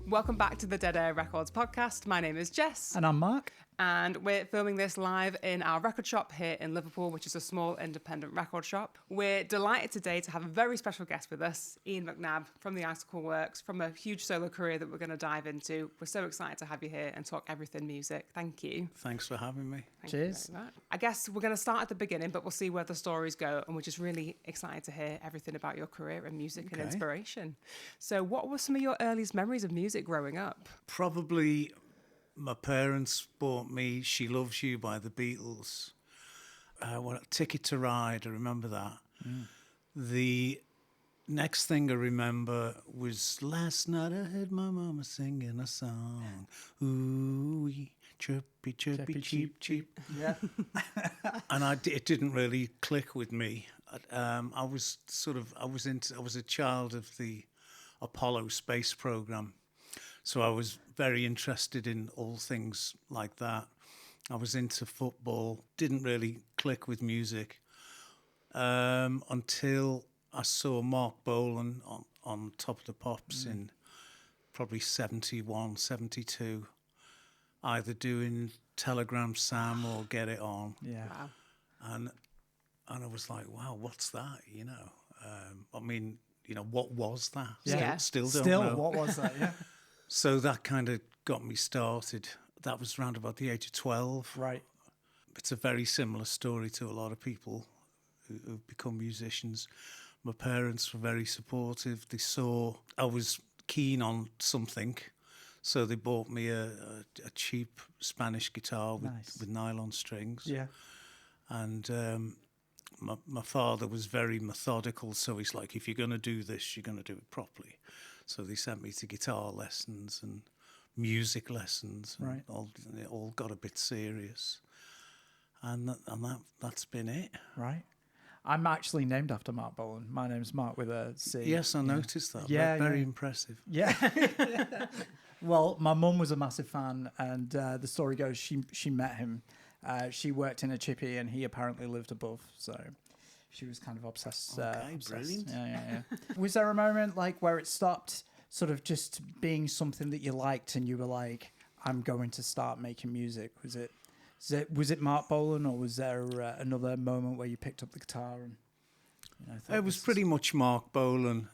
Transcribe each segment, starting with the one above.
Welcome back to the Dead Air Records podcast. My name is Jess. And I'm Mark. And we're filming this live in our record shop here in Liverpool, which is a small independent record shop. We're delighted today to have a very special guest with us, Ian McNabb from the Icicle Works, from a huge solo career that we're going to dive into. We're so excited to have you here and talk everything music. Thank you. Thanks for having me. Cheers. I guess we're going to start at the beginning, but we'll see where the stories go. And we're just really excited to hear everything about your career and music and inspiration. So what were some of your earliest memories of music growing up? Probably my parents bought me She Loves You by the Beatles. Ticket to Ride, I remember that. The next thing I remember was last night I heard my mama singing a song. Ooh, chirpy, chirpy, cheep, cheep. Yeah. And it didn't really click with me. I was a child of the Apollo space program. So I was very interested in all things like that. I was into football, didn't really click with music until I saw Mark Bolan on Top of the Pops in probably 71, 72, either doing Telegram Sam or Get It On. Yeah. Wow. And I was like, wow, what's that, what was that? Yeah. Still don't know. What was that? Yeah. So that kind of got me started. That was around about the age of 12. Right. It's a very similar story to a lot of people who've become musicians. My parents were very supportive. They saw I was keen on something, so they bought me a cheap Spanish guitar with nylon strings. Yeah. And my father was very methodical, so he's like, if you're going to do this, you're going to do it properly. So they sent me to guitar lessons and music lessons. And Right. It all got a bit serious. And that's been it. Right. I'm actually named after Mark Bolan. My name's Mark with a C. Yes, I noticed that. Yeah, Very yeah. impressive. Yeah. Well, my mum was a massive fan, and the story goes she met him. She worked in a chippy, and he apparently lived above, so she was kind of obsessed. Okay, obsessed. brilliant. Yeah. Was there a moment like where it stopped sort of just being something that you liked, and you were like, I'm going to start making music? Was it Mark Bolan, or was there another moment where you picked up the guitar and thought It was pretty much Mark Bolan.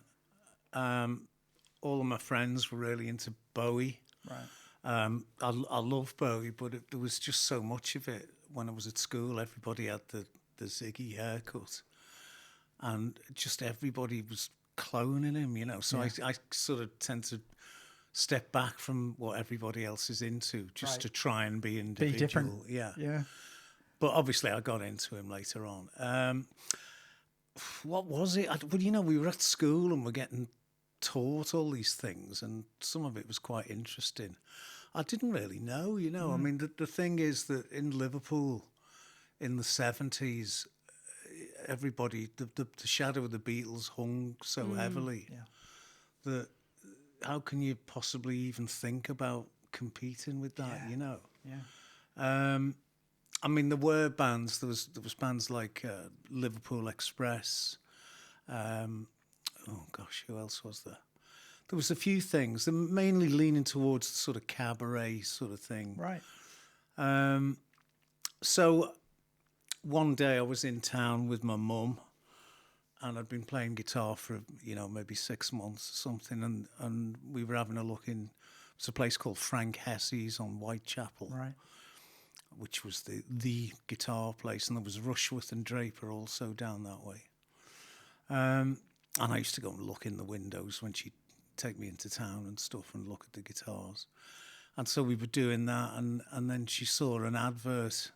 All of my friends were really into Bowie. right? I love Bowie, but there was just so much of it. When I was at school, everybody had the Ziggy haircut, and just everybody was cloning him, So I sort of tend to step back from what everybody else is into, just to try and be individual. Be different. Yeah. But obviously, I got into him later on. What was it? We were at school and we're getting taught all these things, and some of it was quite interesting. I didn't really know, I mean, the thing is that in Liverpool in the 70s, everybody, the shadow of the Beatles hung so heavily that how can you possibly even think about competing with that, Yeah. I mean, there were bands. There was bands like Liverpool Express. Who else was there? There was a few things. They're mainly leaning towards the sort of cabaret sort of thing. Right. So one day I was in town with my mum, and I'd been playing guitar for maybe 6 months or something, and we were having a look in. It's a place called Frank Hesse's on Whitechapel. Right. Which was the guitar place, and there was Rushworth and Draper also down that way. And I used to go and look in the windows when she'd take me into town and stuff and look at the guitars. And so we were doing that, and then she saw an advert.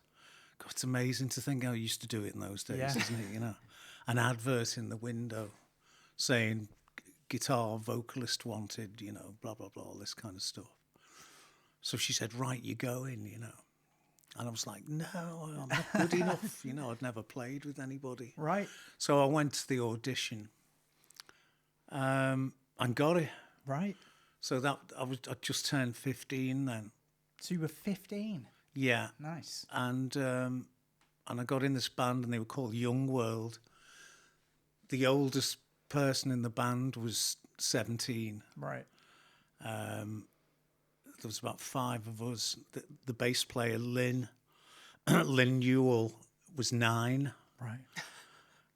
God, it's amazing to think how you used to do it in those days, isn't it? An advert in the window saying guitar vocalist wanted, blah, blah, blah, all this kind of stuff. So she said, right, you go in, And I was like, no, I'm not good enough. I'd never played with anybody. Right. So I went to the audition and got it. Right. So I just turned 15 then. So you were 15. Yeah. Nice. And I got in this band, and they were called Young World. The oldest person in the band was 17. Right. there was about 5 of us. The bass player, Lynn Newell, was 9. Right.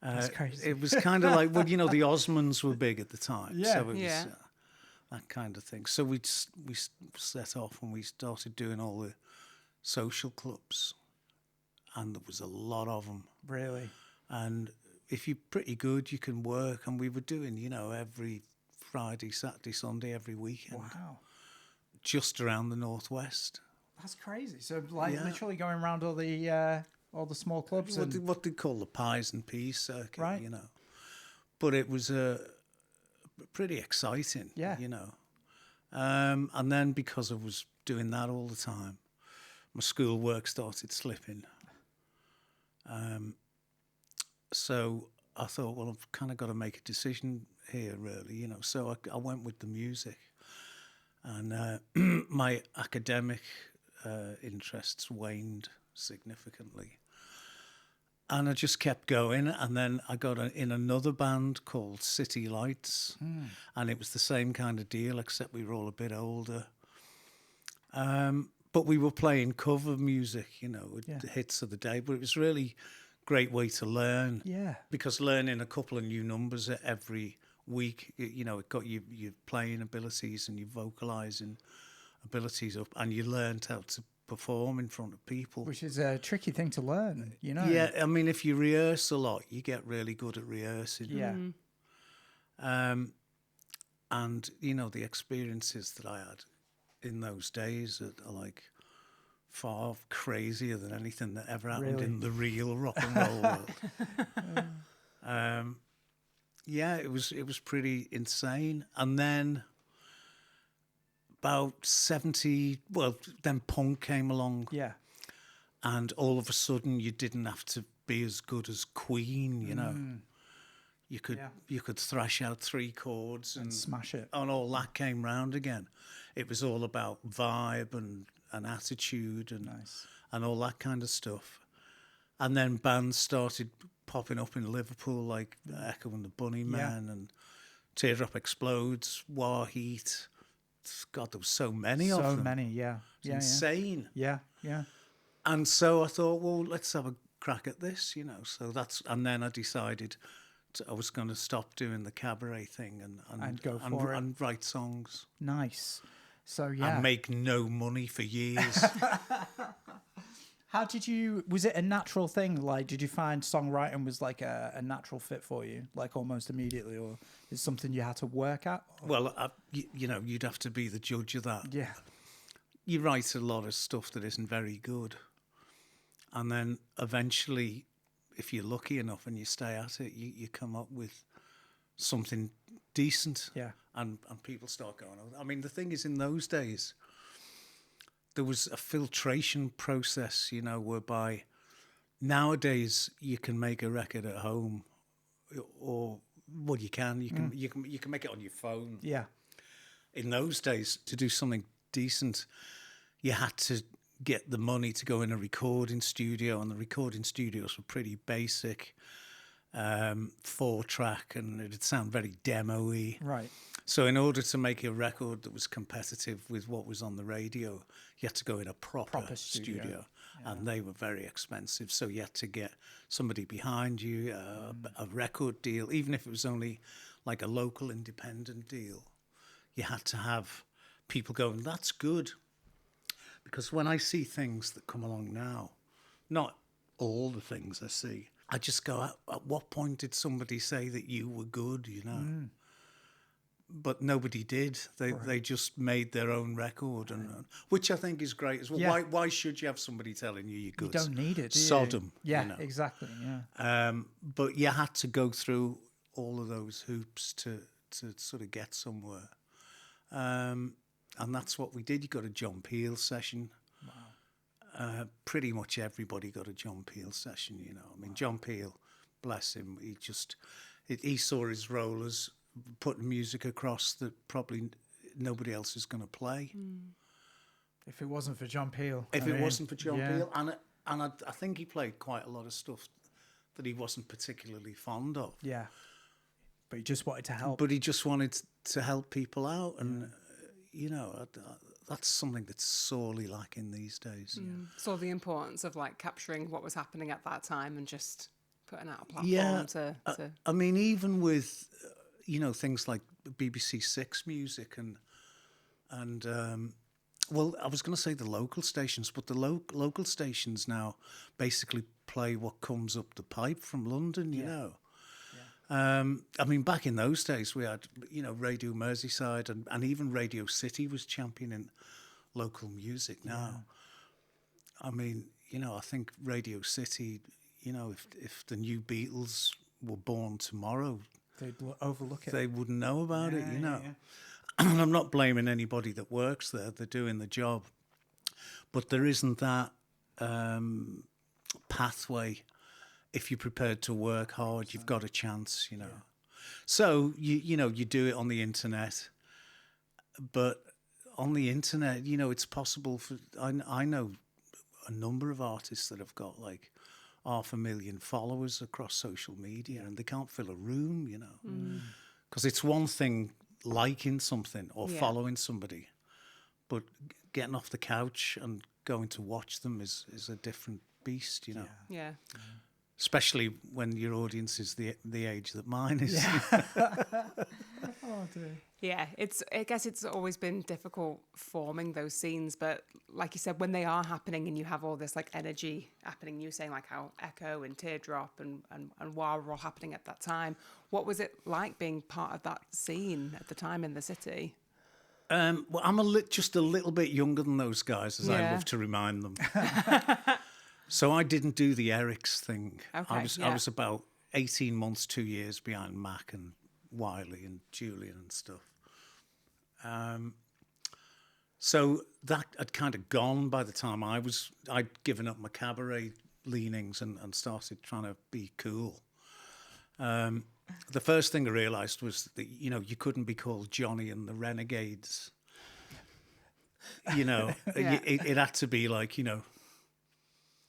That's crazy. It was kind of like, well, you know, the Osmonds were big at the time. Yeah. So it was Yeah. that kind of thing. So we set off and we started doing all the social clubs. And there was a lot of them. Really? And if you're pretty good, you can work. And we were doing, you know, every Friday, Saturday, Sunday, every weekend. Wow. Just around the Northwest. That's crazy. So, like, Yeah. literally going around all the small clubs. What they call the Pies and Peas circuit, Right. you know. But it was pretty exciting, Yeah. you know. And then because I was doing that all the time, my schoolwork started slipping. So I thought, well, I've kind of got to make a decision here, really, you know. So I went with the music. And my academic interests waned significantly. And I just kept going. And then I got in another band called City Lights. And it was the same kind of deal, except we were all a bit older. But we were playing cover music, you know, with the hits of the day. But it was really great way to learn. Yeah. Because learning a couple of new numbers every week, you know, it got your playing abilities and your vocalising abilities up. And you learned how to perform in front of people. Which is a tricky thing to learn, you know? Yeah, I mean, if you rehearse a lot, you get really good at rehearsing. Yeah. And, you know, the experiences that I had in those days are like far crazier than anything that ever happened Really? in the real rock and roll world. Yeah, it was pretty insane. And then about 70, well, then punk came along. Yeah. And all of a sudden you didn't have to be as good as Queen, you know. You could thrash out 3 chords and smash it. And all that came round again. It was all about vibe and attitude and and all that kind of stuff. And then bands started popping up in Liverpool, like Echo and the Bunnymen and Teardrop Explodes, War Heat. God, there was so many of them. So many, yeah. Insane. Yeah, yeah. And so I thought, well, let's have a crack at this, you know. So and then I decided I was going to stop doing the cabaret thing and go for it. and write songs. Nice. So, yeah. And make no money for years. How was it a natural thing? Like, did you find songwriting was like a natural fit for you, like almost immediately, or is it something you had to work at? Or? Well, you know, you'd have to be the judge of that. Yeah. You write a lot of stuff that isn't very good. And then eventually, if you're lucky enough and you stay at it, you come up with something decent. Yeah. And people start going, I mean, the thing is, in those days, there was a filtration process, you know, whereby nowadays you can make a record at home, or well, you can make it on your phone. Yeah. In those days, to do something decent, you had to get the money to go in a recording studio, and the recording studios were pretty basic, 4-track, and it'd sound very demo-y. Right. So in order to make a record that was competitive with what was on the radio, you had to go in a proper studio. And they were very expensive. So you had to get somebody behind you, a record deal, even if it was only like a local independent deal. You had to have people going, that's good. Because when I see things that come along now, not all the things I see, I just go, at what point did somebody say that you were good, you know? But nobody did. They just made their own record, and which I think is great as well. Yeah. Why should you have somebody telling you you're good? You don't need it, do you? Sodom. Yeah, you know? exactly, yeah. But you had to go through all of those hoops to sort of get somewhere. And that's what we did. You got a John Peel session. Wow. Pretty much everybody got a John Peel session, you know. I mean, John Peel, bless him, he saw his role as putting music across that probably nobody else is going to play. If it wasn't for John Peel. If it wasn't for John Peel. And I think he played quite a lot of stuff that he wasn't particularly fond of. Yeah. But he just wanted to help. But he just wanted to help people out. And, you know, that's something that's sorely lacking these days. Saw the importance of like capturing what was happening at that time and just putting out a platform Yeah, to I mean, even with you know, things like BBC Six music and well, I was going to say the local stations, but the local stations now basically play what comes up the pipe from London. You know. I mean, back in those days, we had, you know, Radio Merseyside and even Radio City was championing local music now. I mean, you know, I think Radio City, you know, if the new Beatles were born tomorrow, They'd overlook it. they wouldn't know about it, you know. And I'm not blaming anybody that works there. They're doing the job. But there isn't that pathway. If you're prepared to work hard, you've got a chance, you know. So, you know, you do it on the internet. But on the internet, you know, it's possible for... I know a number of artists that have got, like, 500,000 followers across social media, and they can't fill a room, you know. Because it's one thing liking something or following somebody, but getting off the couch and going to watch them is a different beast, you know. yeah. Especially when your audience is the age that mine is. Oh dear. Yeah, I guess it's always been difficult forming those scenes, but like you said, when they are happening and you have all this like energy happening, you were saying like how Echo and Teardrop and Wow were all happening at that time. What was it like being part of that scene at the time in the city? Well, I'm just a little bit younger than those guys, as I love to remind them. So I didn't do the Erics thing. Okay, I was about 18 months, 2 years behind Mac and Wiley and Julian and stuff. So that had kind of gone by the time I'd given up my cabaret leanings and started trying to be cool. The first thing I realised was that, you know, you couldn't be called Johnny and the Renegades. You know, it had to be like, you know,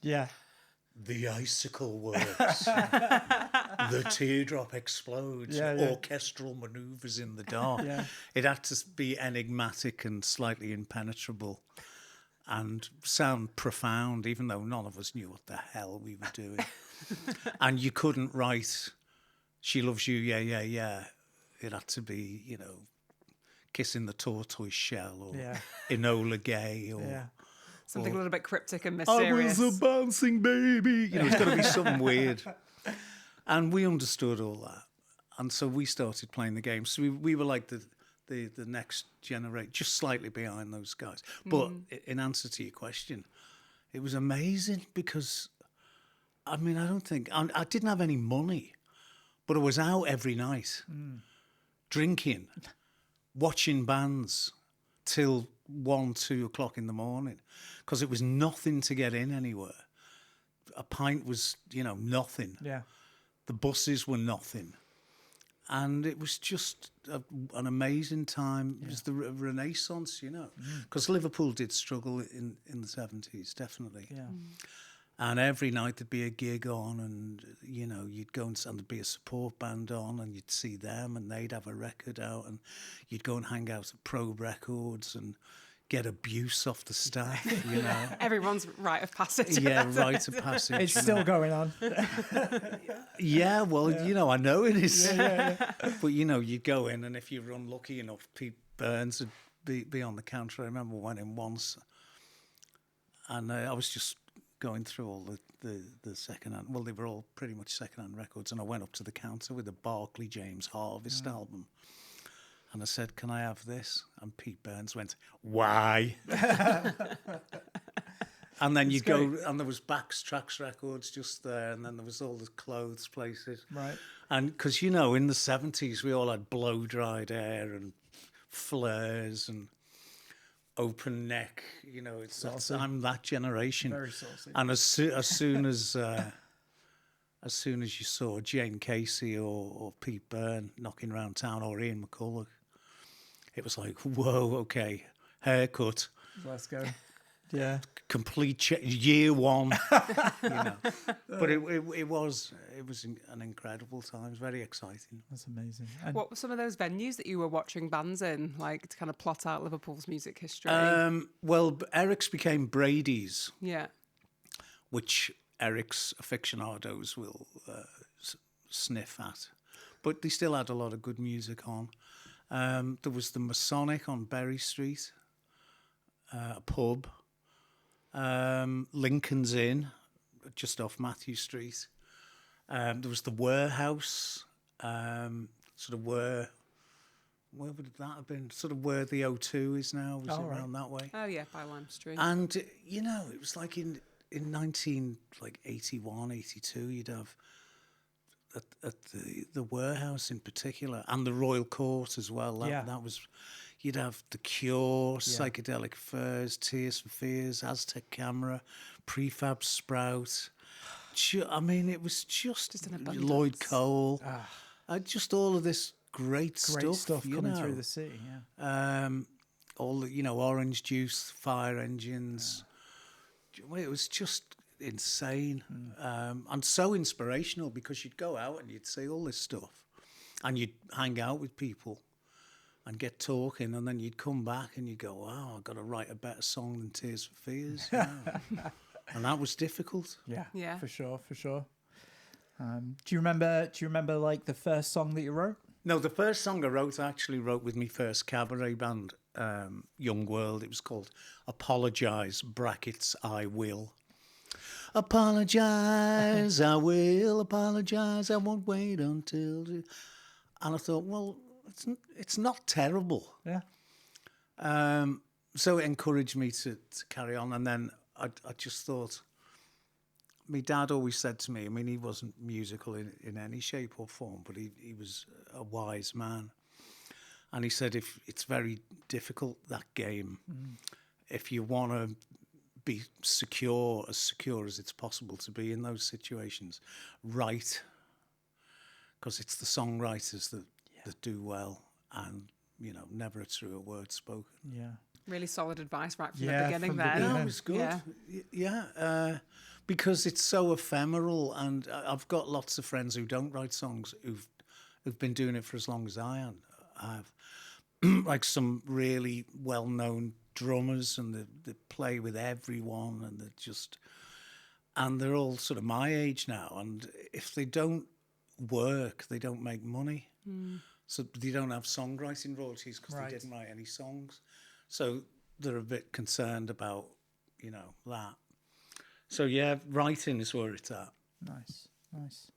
Yeah. the Icicle Works, the Teardrop explodes, orchestral manoeuvres in the dark. It had to be enigmatic and slightly impenetrable and sound profound, even though none of us knew what the hell we were doing. And you couldn't write She Loves You, Yeah, Yeah, Yeah. It had to be, you know, Kissing the Tortoise Shell or Enola Gay or... Something a little bit cryptic and mysterious. I was a bouncing baby. You know, it's got to be something weird. And we understood all that. And so we started playing the game. So we were like the next generation, just slightly behind those guys. But in answer to your question, it was amazing because, I mean, I didn't have any money, but I was out every night, drinking, watching bands till 1, 2 o'clock in the morning, because it was nothing to get in anywhere. A pint was, you know, nothing. Yeah. The buses were nothing. And it was just an amazing time. It was the Renaissance, you know, because Liverpool did struggle in the 70s, definitely. Yeah. And every night there'd be a gig on, and, you know, you'd go and there'd be a support band on, and you'd see them, and they'd have a record out, and you'd go and hang out at Probe Records and get abuse off the staff, you know. Everyone's rite of passage. Yeah, rite of passage. It's still going on. Yeah, well, you know, I know it is. But, you know, you'd go in, and if you were unlucky enough, Pete Burns would be on the counter. I remember went in once, and I was just going through all the second-hand, well, they were all pretty much second-hand records, and I went up to the counter with a Barclay James Harvest album, and I said, "Can I have this?" And Pete Burns went, "Why?" And then you go, and there was Tracks Records just there, and then there was all the clothes places. Right. And because, you know, in the 70s, we all had blow-dried hair and flares and open neck, you know. I'm that generation. Very saucy. And as soon as you saw Jane Casey or Pete Byrne knocking around town, or Ian McCulloch, it was like, whoa, okay, haircut. Let's go. Yeah. complete year one, you know. But it was an incredible time. It was very exciting. That's amazing. And What were some of those venues that you were watching bands in, like to kind of plot out Liverpool's music history? Well, Eric's became Brady's, Yeah. which Eric's aficionados will sniff at. But they still had a lot of good music on. There was the Masonic on Berry Street, a pub. Lincoln's Inn, just off Matthew Street. There was the Warehouse, sort of where would that have been? Sort of where the O2 is now, was it around that way? Oh yeah, by Lime Street. And, you know, it was like in 1981, 82, you'd have at the Warehouse in particular, and the Royal Court as well. That was, you'd have The Cure, Psychedelic Furs, Tears for Fears, Aztec Camera, Prefab Sprout. I mean, it was just an abundance. Lloyd Cole. Just all of this great stuff coming through the city. Yeah. All the, you know, Orange Juice, Fire Engines. It was just insane, and so inspirational, because you'd go out and you'd see all this stuff and you'd hang out with people and get talking, and then you'd come back and you'd go, wow, I've got to write a better song than Tears for Fears. You know? And that was difficult. Yeah, for sure. Do you remember like the first song that you wrote? No, the first song I actually wrote with my first cabaret band, Young World. It was called Apologise, brackets, I Will. Apologise, I will apologise, I won't wait until... And I thought, well, it's not terrible. Yeah. So it encouraged me to carry on. And then I just thought, my dad always said to me, I mean, he wasn't musical in any shape or form, but he was a wise man. And he said, if it's very difficult, that game, if you want to be secure as it's possible to be in those situations, write, because it's the songwriters that do well, and, you know, never a truer word spoken. Yeah. Really solid advice right from the beginning from the there. beginning. Yeah, it was good. Yeah, because it's so ephemeral, and I've got lots of friends who don't write songs who've been doing it for as long as I have. Like some really well-known drummers, and they play with everyone, and they're all sort of my age now, and if they don't work, they don't make money. So they don't have songwriting royalties because they didn't write any songs. So they're a bit concerned about, you know, that. So yeah, writing is where it's at. Nice.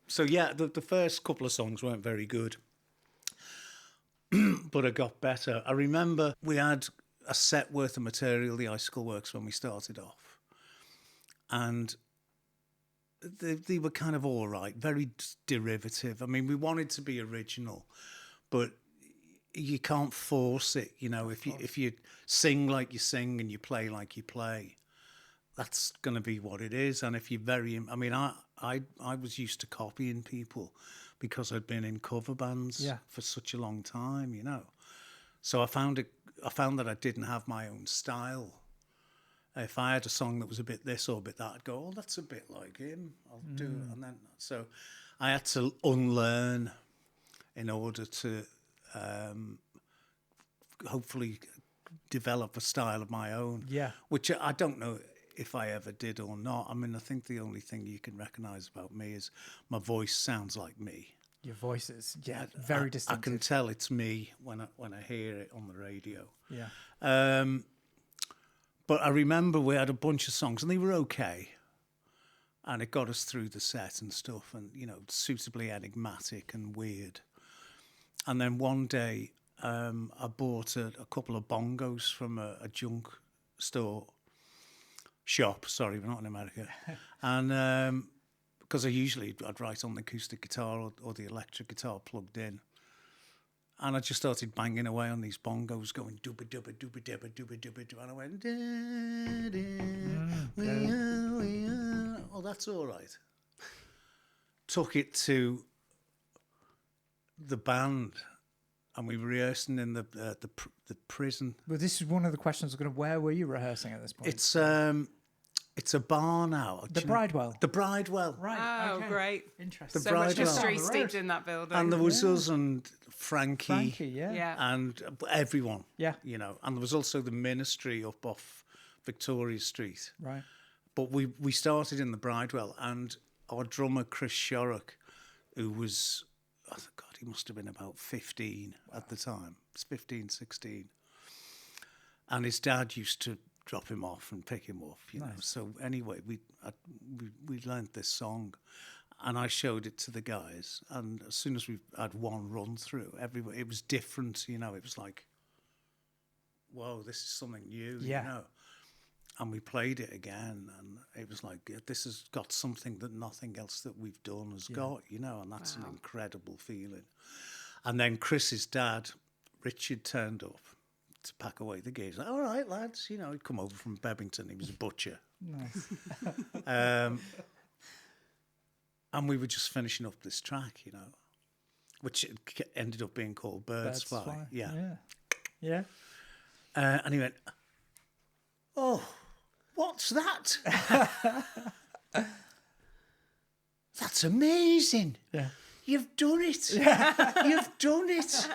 So yeah, the first couple of songs weren't very good, but it got better. I remember we had a set worth of material, the Icicle Works, when we started off, and they were kind of all right, very derivative. I mean, we wanted to be original, but you can't force it. You know, if you sing like you sing and you play like you play, that's going to be what it is. And if you're I mean, I was used to copying people because I'd been in cover bands for such a long time, you know. So I found that I didn't have my own style. If I had a song that was a bit this or a bit that, I'd go, oh, that's a bit like him. I'll do it. And then, so I had to unlearn in order to hopefully develop a style of my own. Yeah. Which I don't know if I ever did or not. I mean, I think the only thing you can recognise about me is my voice sounds like me. Your voice is, very distinctive. I can tell it's me when I hear it on the radio. Yeah. But I remember we had a bunch of songs and they were okay. And it got us through the set and stuff, and, you know, suitably enigmatic and weird. And then one day I bought a couple of bongos from a junk shop. Sorry, we're not in America. And because I'd write on the acoustic guitar or the electric guitar plugged in. And I just started banging away on these bongos, going dooba dooba dooba dooba dooba dooba dooba, and I went, oh, that's all right. Took it to the band, and we were rehearsing in the prison. Well, this is one of the questions. Where were you rehearsing at this point? It's a bar now. The Bridewell. The Bridewell. Right. Oh, okay. great. Interesting. So much Bridewell. history Down the steeped road. in that building. And there was us and Frankie, Yeah. yeah. and everyone. Yeah. You know, and there was also the ministry up off Victoria Street. Right. But we started in the Bridewell, and our drummer Chris Shorrock, who was, oh God, he must have been about 15 at the time. It's 15, 16. And his dad used to drop him off and pick him up, you know. So anyway, we learnt this song, and I showed it to the guys. And as soon as we had one run through, it was different, you know. It was like, whoa, this is something new, Yeah. you know. And we played it again, and it was like, this has got something that nothing else that we've done has got, you know, and that's an incredible feeling. And then Chris's dad, Richard, turned up to pack away the gear. He's like, all right, lads, you know, he'd come over from Bebington. He was a butcher. Nice. And we were just finishing up this track, you know, which ended up being called Birds Fly. Yeah. Yeah. And he went, oh, what's that? That's amazing. Yeah. You've done it. You've done it.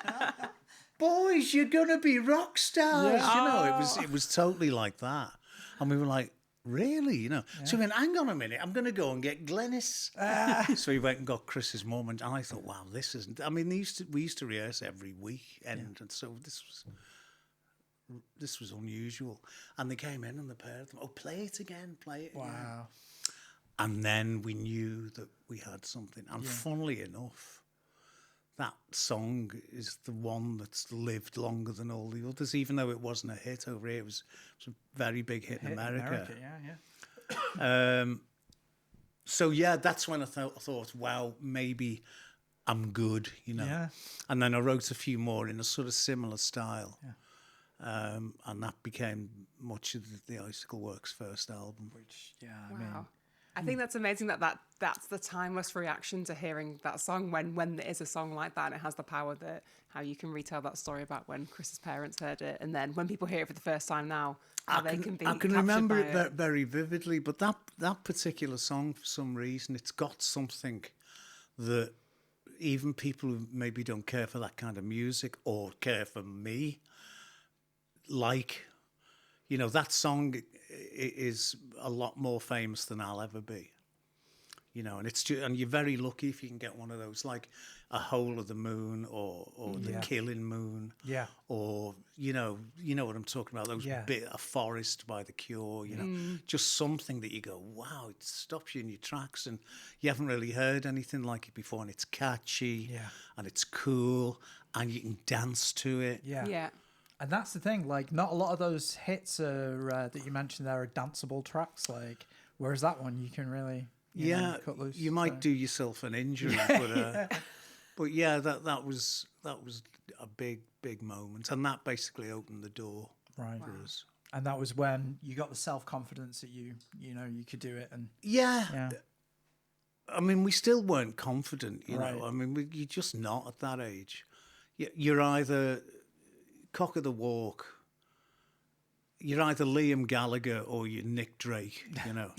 Boys, you're going to be rock stars. Yeah. You know, it was totally like that. And we were like, really? You know. So we went, hang on a minute, I'm going to go and get Glenys. So we went and got Chris's mum, and I thought, wow, this isn't... I mean, we used to rehearse every weekend, and so this was unusual. And they came in and the pair of them, play it again, play it again. Wow. And then we knew that we had something. And funnily enough, that song is the one that's lived longer than all the others, even though it wasn't a hit over here. It was a very big hit in America. Yeah. So, yeah, that's when I thought, wow, maybe I'm good, you know. Yeah. And then I wrote a few more in a sort of similar style. Yeah. And that became much of the Icicle Works first album. Which, Wow. I think that's amazing that's the timeless reaction to hearing that song when there is a song like that, and it has the power that how you can retell that story about when Chris's parents heard it, and then when people hear it for the first time now, how they can be I can captured remember by it very vividly, but that particular song, for some reason, it's got something that even people who maybe don't care for that kind of music or care for me, like, you know, that song is a lot more famous than I'll ever be. You know, and and you're very lucky if you can get one of those, like A Hole of the Moon or The Killing Moon. Yeah. Or, you know what I'm talking about, those A Forest by The Cure, you know, just something that you go, wow, it stops you in your tracks, and you haven't really heard anything like it before, and it's catchy and it's cool and you can dance to it. Yeah. And that's the thing, like, not a lot of those hits are that you mentioned there are danceable tracks, like, whereas that one you can really cut loose. You might do yourself an injury, but yeah, that was a big moment, and that basically opened the door for us. And that was when you got the self-confidence that you know you could do it. And yeah. I mean, we still weren't confident, you Right. know. I mean, you're just not at that age. You're either cock of the walk. You're either Liam Gallagher or you're Nick Drake, you know.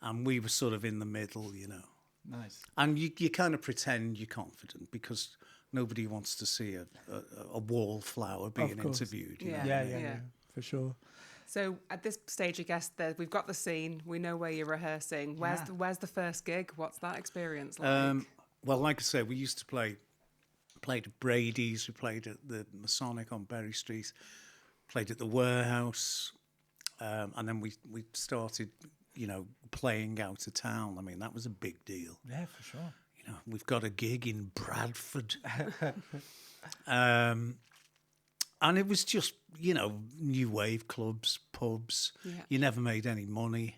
And we were sort of in the middle, you know. Nice. And you kind of pretend you're confident because nobody wants to see a wallflower being interviewed. You know? Yeah, for sure. So at this stage, I guess we've got the scene. We know where you're rehearsing. Where's the first gig? What's that experience like? Well, like I said, we used to played at Brady's. We played at the Masonic on Berry Street. Played at the Warehouse, and then we started, you know, playing out of town. I mean, that was a big deal. Yeah, for sure. You know, we've got a gig in Bradford. And it was just, you know, new wave clubs, pubs. Yeah. You never made any money.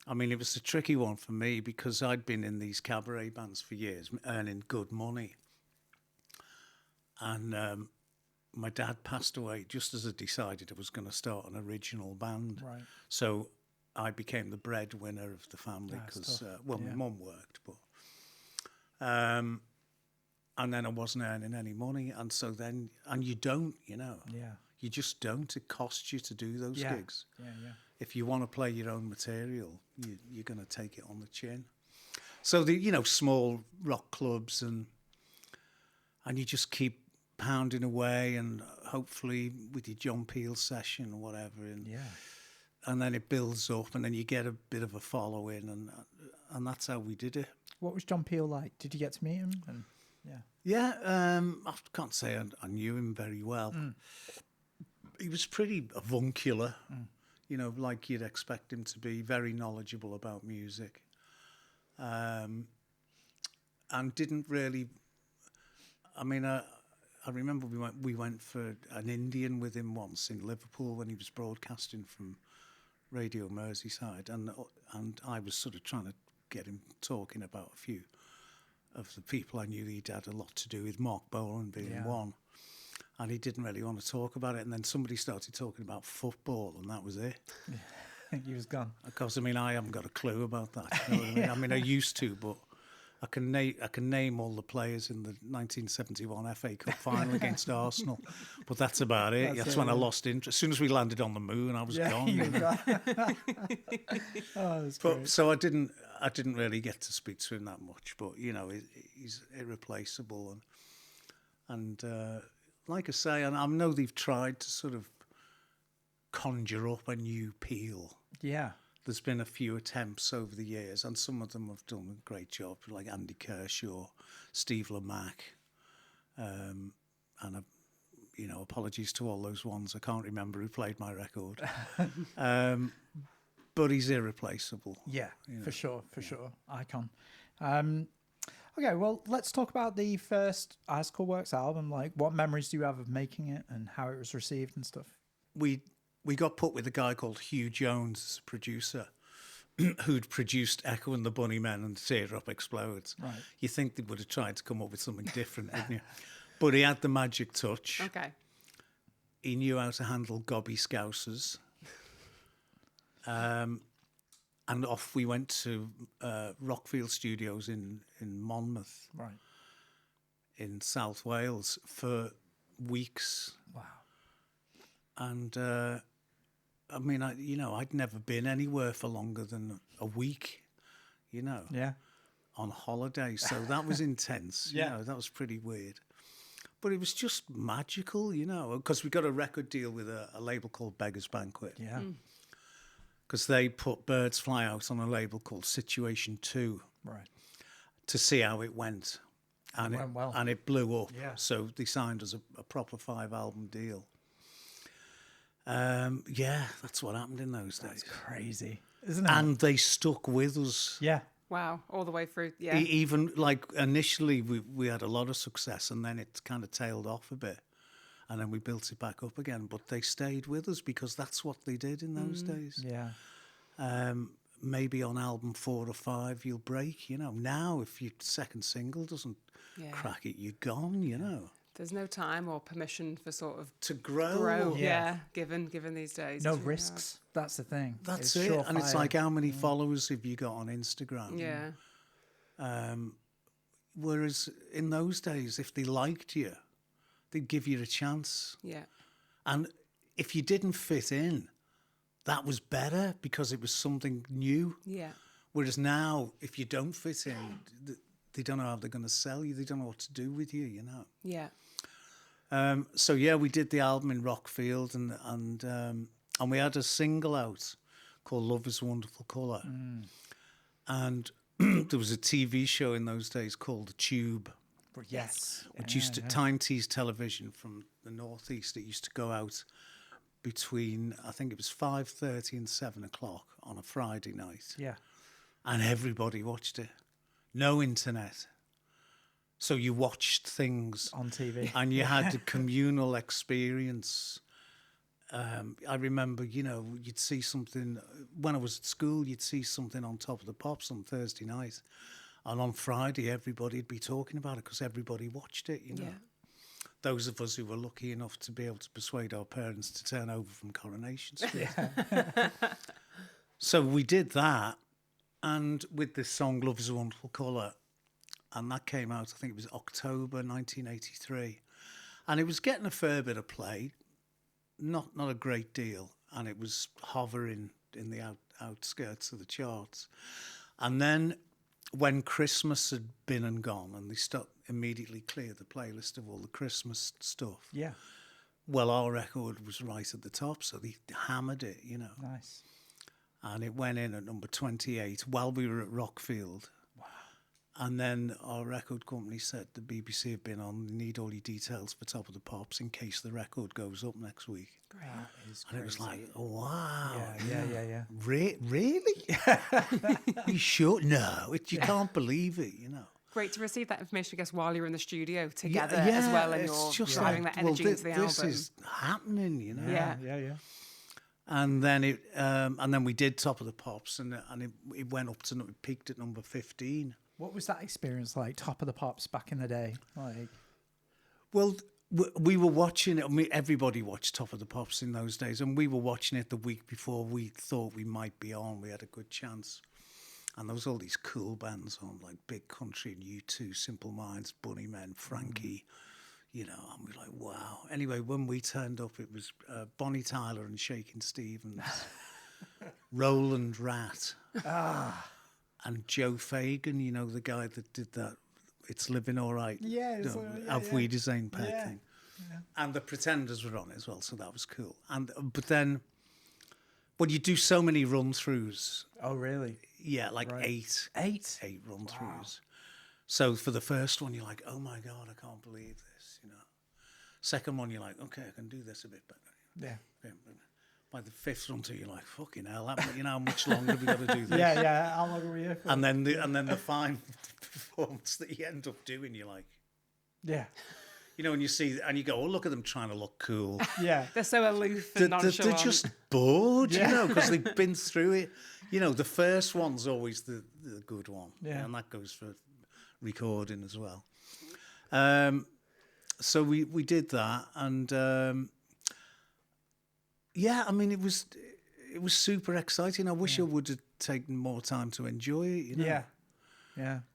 I mean, it was a tricky one for me because I'd been in these cabaret bands for years, earning good money. And my dad passed away just as I decided I was going to start an original band. Right. So I became the breadwinner of the family because, my mum worked. But and then I wasn't earning any money, and so then, and you don't, Yeah. you just don't. It costs you to do those Yeah. gigs. Yeah. If you want to play your own material, you're going to take it on the chin. So the small rock clubs, and you just keep pounding away, and hopefully with your John Peel session or whatever, and then it builds up, and then you get a bit of a following, and that's how we did it. What was John Peel like? Did you get to meet him? And I can't say I knew him very well. He was pretty avuncular, like you'd expect him to be, very knowledgeable about music, and didn't really. I mean, I remember we went for an Indian with him once in Liverpool when he was broadcasting from Radio Merseyside, and I was sort of trying to get him talking about a few of the people I knew he'd had a lot to do with, Mark Bolan being one. And he didn't really want to talk about it. And then somebody started talking about football, and that was it. he was gone. Because, I haven't got a clue about that. You know what I mean? I used to, but I can name all the players in the 1971 FA Cup final against Arsenal. But that's about it. That's when I lost interest. As soon as we landed on the moon, I was gone. You were gone. That's great. So I didn't really get to speak to him that much. But, he's irreplaceable. And like I say, and I know they've tried to sort of conjure up a new Peel. Yeah. There's been a few attempts over the years, and some of them have done a great job, like Andy Kershaw, Steve Lamacq, and apologies to all those ones. I can't remember who played my record, but he's irreplaceable. Yeah, for sure, icon. Okay, well, let's talk about the first Icicle Works album. Like, what memories do you have of making it and how it was received and stuff? We got put with a guy called Hugh Jones as a producer, who'd produced Echo and the Bunnymen and Teardrop Explodes. Right. You think they would have tried to come up with something different, wouldn't you? But he had the magic touch. Okay. He knew how to handle gobby scousers. And off we went to Rockfield Studios in Monmouth, right, in South Wales, for weeks. Wow. And I'd never been anywhere for longer than a week, Yeah. on holiday. So that was intense. Yeah. That was pretty weird. But it was just magical, because we got a record deal with a label called Beggars Banquet. Yeah. Because they put Birds Fly Out on a label called Situation 2. Right. To see how it went. And It went well. And it blew up. Yeah. So they signed us a proper 5-album deal. That's what happened in those days. That's crazy, isn't it? And they stuck with us. Yeah. Wow, all the way through. Yeah. Even like initially we had a lot of success, and then it kind of tailed off a bit. And then we built it back up again. But they stayed with us because that's what they did in those days. Yeah. Maybe on album 4 or 5 you'll break, Now if your second single doesn't crack it, you're gone, There's no time or permission for sort of to grow. given these days. No It's really risks. That's the thing. That's It's it. surefire. And it's like, how many followers have you got on Instagram? hard. Yeah. Whereas in those days, if they liked you, they'd give you a chance. Yeah. And if you didn't fit in, that was better because it was something new. Yeah. Whereas now, if you don't fit in, they don't know how they're going to sell you. They don't know what to do with you, Yeah. So we did the album in Rockfield, and we had a single out called Love Is a Wonderful Colour. And there was a TV show in those days called The Tube, Yes. which used to time tease television from the northeast. It used to go out between, I think it was 5:30 and 7 o'clock on a Friday night. Yeah. And everybody watched it. No internet. So you watched things On TV. and you had a communal experience. I remember, you'd see something, when I was at school, you'd see something on Top of the Pops on Thursday night. And on Friday, everybody'd be talking about it because everybody watched it, Yeah. Those of us who were lucky enough to be able to persuade our parents to turn over from Coronation Street. So we did that. And with this song, Love Is a Wonderful Colour, and that came out, I think it was October 1983. And it was getting a fair bit of play, not a great deal, and it was hovering in the outskirts of the charts. And then when Christmas had been and gone, and they immediately cleared the playlist of all the Christmas stuff. Yeah. Well, our record was right at the top, so they hammered it, Nice. And it went in at number 28 while we were at Rockfield. Wow. And then our record company said the BBC had been on, they need all your details for Top of the Pops in case the record goes up next week. Great. And it was like, oh, wow. Yeah. Really? You sure? No, you can't believe it, Great to receive that information, I guess, while you're in the studio together Yeah, as well, and it's you're just driving like, that energy into the this album. is happening, Yeah. And then and then we did Top of the Pops, and it went up to, it peaked at number 15. What was that experience like? Top of the Pops back in the day, like. Well, we were watching it. I mean, everybody watched Top of the Pops in those days, and we were watching it the week before we thought we might be on. We had a good chance. And there was all these cool bands on, like Big Country and U2, Simple Minds, Bunnymen, Frankie, and we were like, wow. Anyway, when we turned up, it was Bonnie Tyler and Shakin' Stevens, Roland Rat, and Joe Fagan, the guy that did that It's Living All Right, Auf Wiedersehen pet thing. Yeah. And the Pretenders were on it as well, so that was cool. But then, well, you do so many run-throughs. Oh, really? Yeah, like eight. Eight run-throughs. Wow. So for the first one, you're like, oh my God, I can't believe this, Second one, you're like, okay, I can do this a bit better. Yeah. By the fifth run-through, you're like, fucking hell, how much longer have we got to do this? Yeah. How long are we here for? And then the final performance that you end up doing, you're like, yeah. And you see, and you go, oh, look at them trying to look cool. Yeah. They're so aloof and nonchalant. They're just bored, because they've been through it. The first one's always the good one. Yeah. And that goes for recording as well. So we did that, and I mean, it was super exciting. I wish I would have taken more time to enjoy it. Yeah.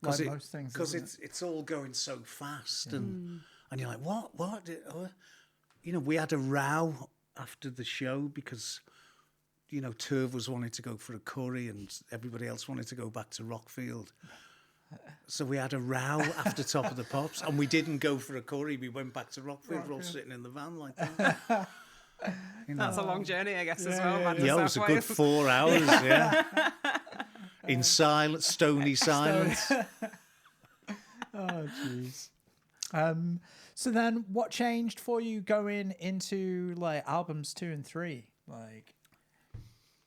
Like most things, because isn't it's all going so fast, and you're like, what? We had a row after the show because Turv was wanting to go for a curry, and everybody else wanted to go back to Rockfield. So we had a row after Top of the Pops, and we didn't go for a curry. We went back to Rockfield. We're all sitting in the van like that. That's a long journey, I guess, as well. Yeah, it was a good 4 hours, in silence, stony silence. Oh, jeez. So then what changed for you going into like albums 2 and 3? Like,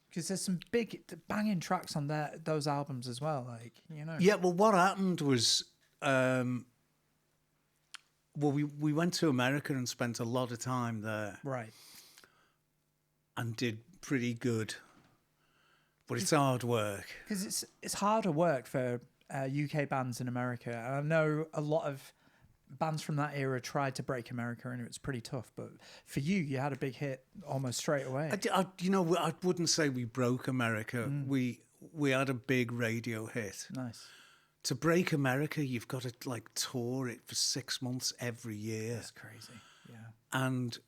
because there's some big banging tracks on those albums as well, like, Yeah, well, what happened was, we went to America and spent a lot of time there. Right. And did pretty good. But it's hard work. Because it's harder work for UK bands in America. And I know a lot of bands from that era tried to break America, and it was pretty tough. But for you had a big hit almost straight away. I wouldn't say we broke America. We had a big radio hit. Nice. To break America, you've got to tour it for 6 months every year. That's crazy. Yeah. And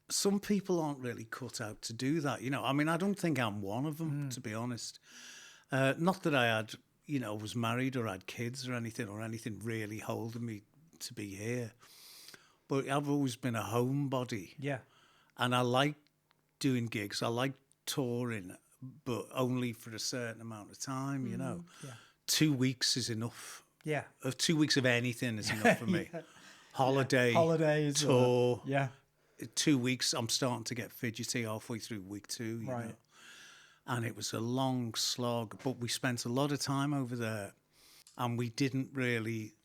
some people aren't really cut out to do that. I mean, I don't think I'm one of them, to be honest. Not that I had, was married or had kids or anything really holding me to be here. But I've always been a homebody. Yeah. And I like doing gigs. I like touring, but only for a certain amount of time, Yeah. 2 weeks is enough. Yeah. 2 weeks of anything is enough for me. Holidays. Tour. Yeah. 2 weeks, I'm starting to get fidgety halfway through week 2. You know? And it was a long slog, but we spent a lot of time over there, and we didn't really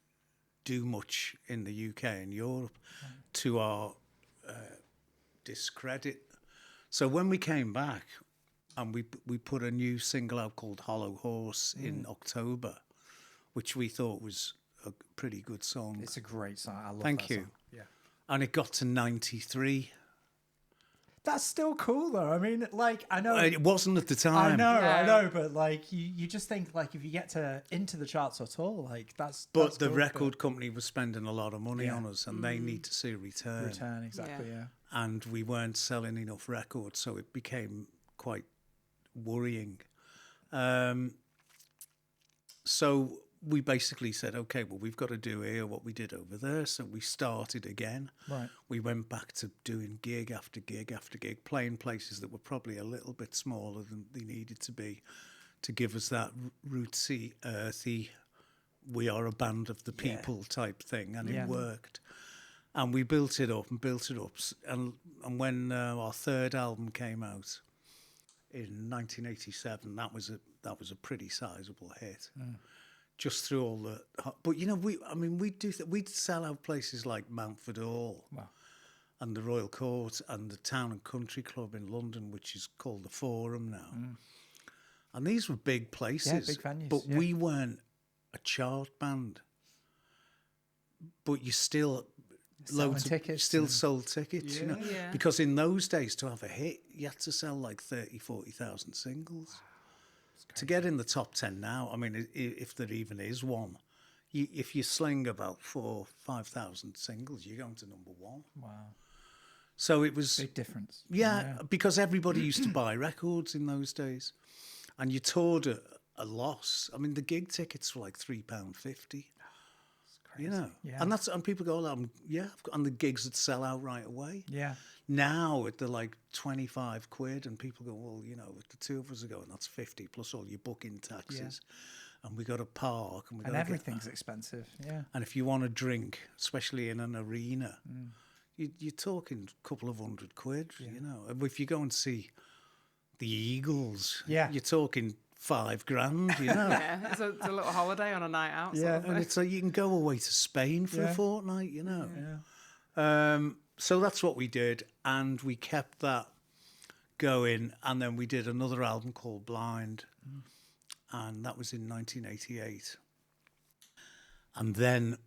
do much in the UK and Europe to our discredit. So when we came back, and we put a new single out called Hollow Horse in October, which we thought was a pretty good song. It's a great song. I love Thank that you. Song. Yeah. And it got to 93. That's still cool though. I mean, like, I know It wasn't at the I time. know, No. but like you just think like if you get into the charts at all, like that's But the cool, record company was spending a lot of money Yeah. on us, and they need to see a return. return exactly, Yeah. yeah. And we weren't selling enough records, so it became quite worrying. So we basically said, okay, well, we've got to do here what we did over there. So we started again. Right. We went back to doing gig after gig after gig, playing places that were probably a little bit smaller than they needed to be to give us that rootsy, earthy, we are a band of the people type thing. And Yeah. it worked. And we built it up and built it up. And when our third album came out in 1987, that was a pretty sizable hit. Just through all the, but you know, we'd sell out places like Mountford Hall, Wow. and the Royal Court, and the Town and Country Club in London, which is called the Forum now. And these were big places, big venues, but yeah. we weren't a chart band. But you still Selling tickets still and- sold tickets, you know, Yeah. because in those days to have a hit, you had to sell like 30,000-40,000 singles. To get in the top 10 now, I mean, if there even is one, if you sling about 4,000-5,000 singles, you're going to number one. Wow. So it was, Big difference. yeah, because everybody used to buy records in those days, and you toured at a loss. I mean, the gig tickets were like £3.50. You know, Yeah. and people go, and the gigs would sell out right away. Yeah. Now they're like 25 quid, and people go, well, you know, the two of us are going, that's 50 plus all your booking taxes, and we got to park, and we got And to everything's expensive. Yeah. and if you want to drink, especially in an arena, you're talking a couple of £100, you know. And if you go and see the Eagles, Yeah. you're talking £5,000, you know. Yeah, it's a little holiday on a night out. Sort Yeah. of And thing. it's like you can go away to Spain for Yeah. a fortnight, you know. Yeah. So that's what we did, and we kept that going. And then we did another album called Blind, and that was in 1988. And then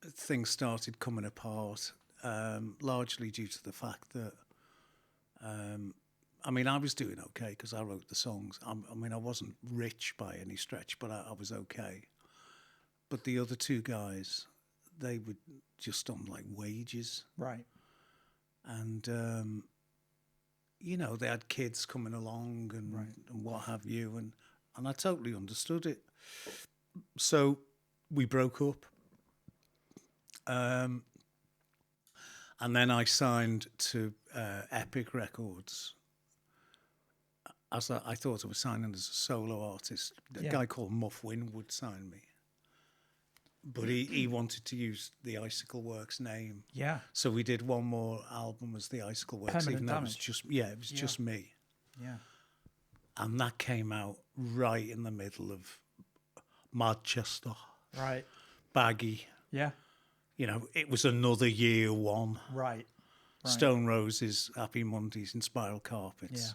things started coming apart, largely due to the fact that, I mean, I was doing okay because I wrote the songs. I mean, I wasn't rich by any stretch, but I was okay. But the other two guys, they were just on like wages, Right. and you know, they had kids coming along and what have you, and I totally understood it. So we broke up, and then I signed to Epic Records. As I thought I was signing as a solo artist. A Yeah. guy called Muff Winwood signed me. But he wanted to use the Icicle Works name. Yeah. So we did one more album as the Icicle Works. Permanent even though it was Damage. it was just me. Yeah. And that came out right in the middle of Manchester, Right. Baggy. Yeah. You know, it was another year one. Right. Stone Roses, Happy Mondays and Spiral Carpets.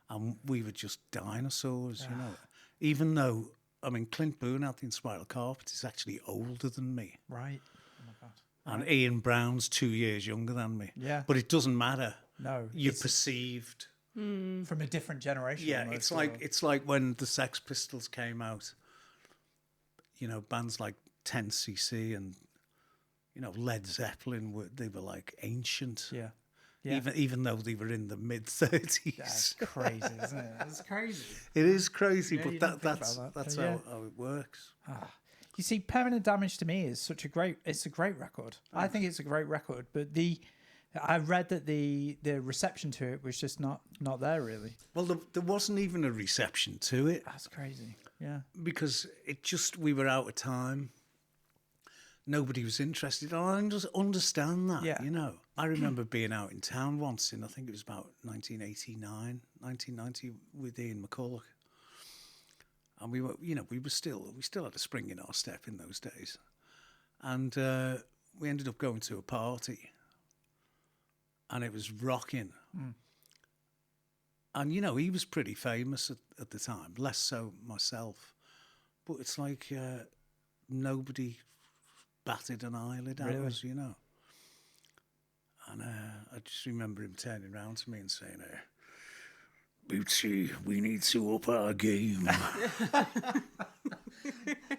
And we were just dinosaurs, you know. Even though, I mean, Clint Boone out in Spiral Carpets is actually older than me. Right. Oh my God. And Ian Brown's 2 years younger than me. Yeah. But it doesn't matter. No. You're it's perceived. from a different generation. Yeah, almost, it's like when the Sex Pistols came out. You know, bands like 10cc and, you know, Led Zeppelin they were like ancient. Yeah. Yeah. Even though they were in the mid-30s. That's crazy, isn't it? That's crazy. It is crazy, Yeah, but you didn't think that's about that. that's Yeah. how it works. You see, Permanent Damage to me is such a great. It's a great record. I think it's a great record, but I read that the reception to it was just not there really. Well, there wasn't even a reception to it That's crazy. Yeah. because we were out of time. Nobody was interested. I just understand that, Yeah. you know. I remember being out in town once I think it was about 1990 with Ian McCulloch. And we still had a spring in our step in those days. And we ended up going to a party and it was rocking. And, you know, he was pretty famous at the time, less so myself. But it's like nobody batted an eyelid at Really? us, you know. And I just remember him turning around to me and saying, Bootsy, we need to up our game.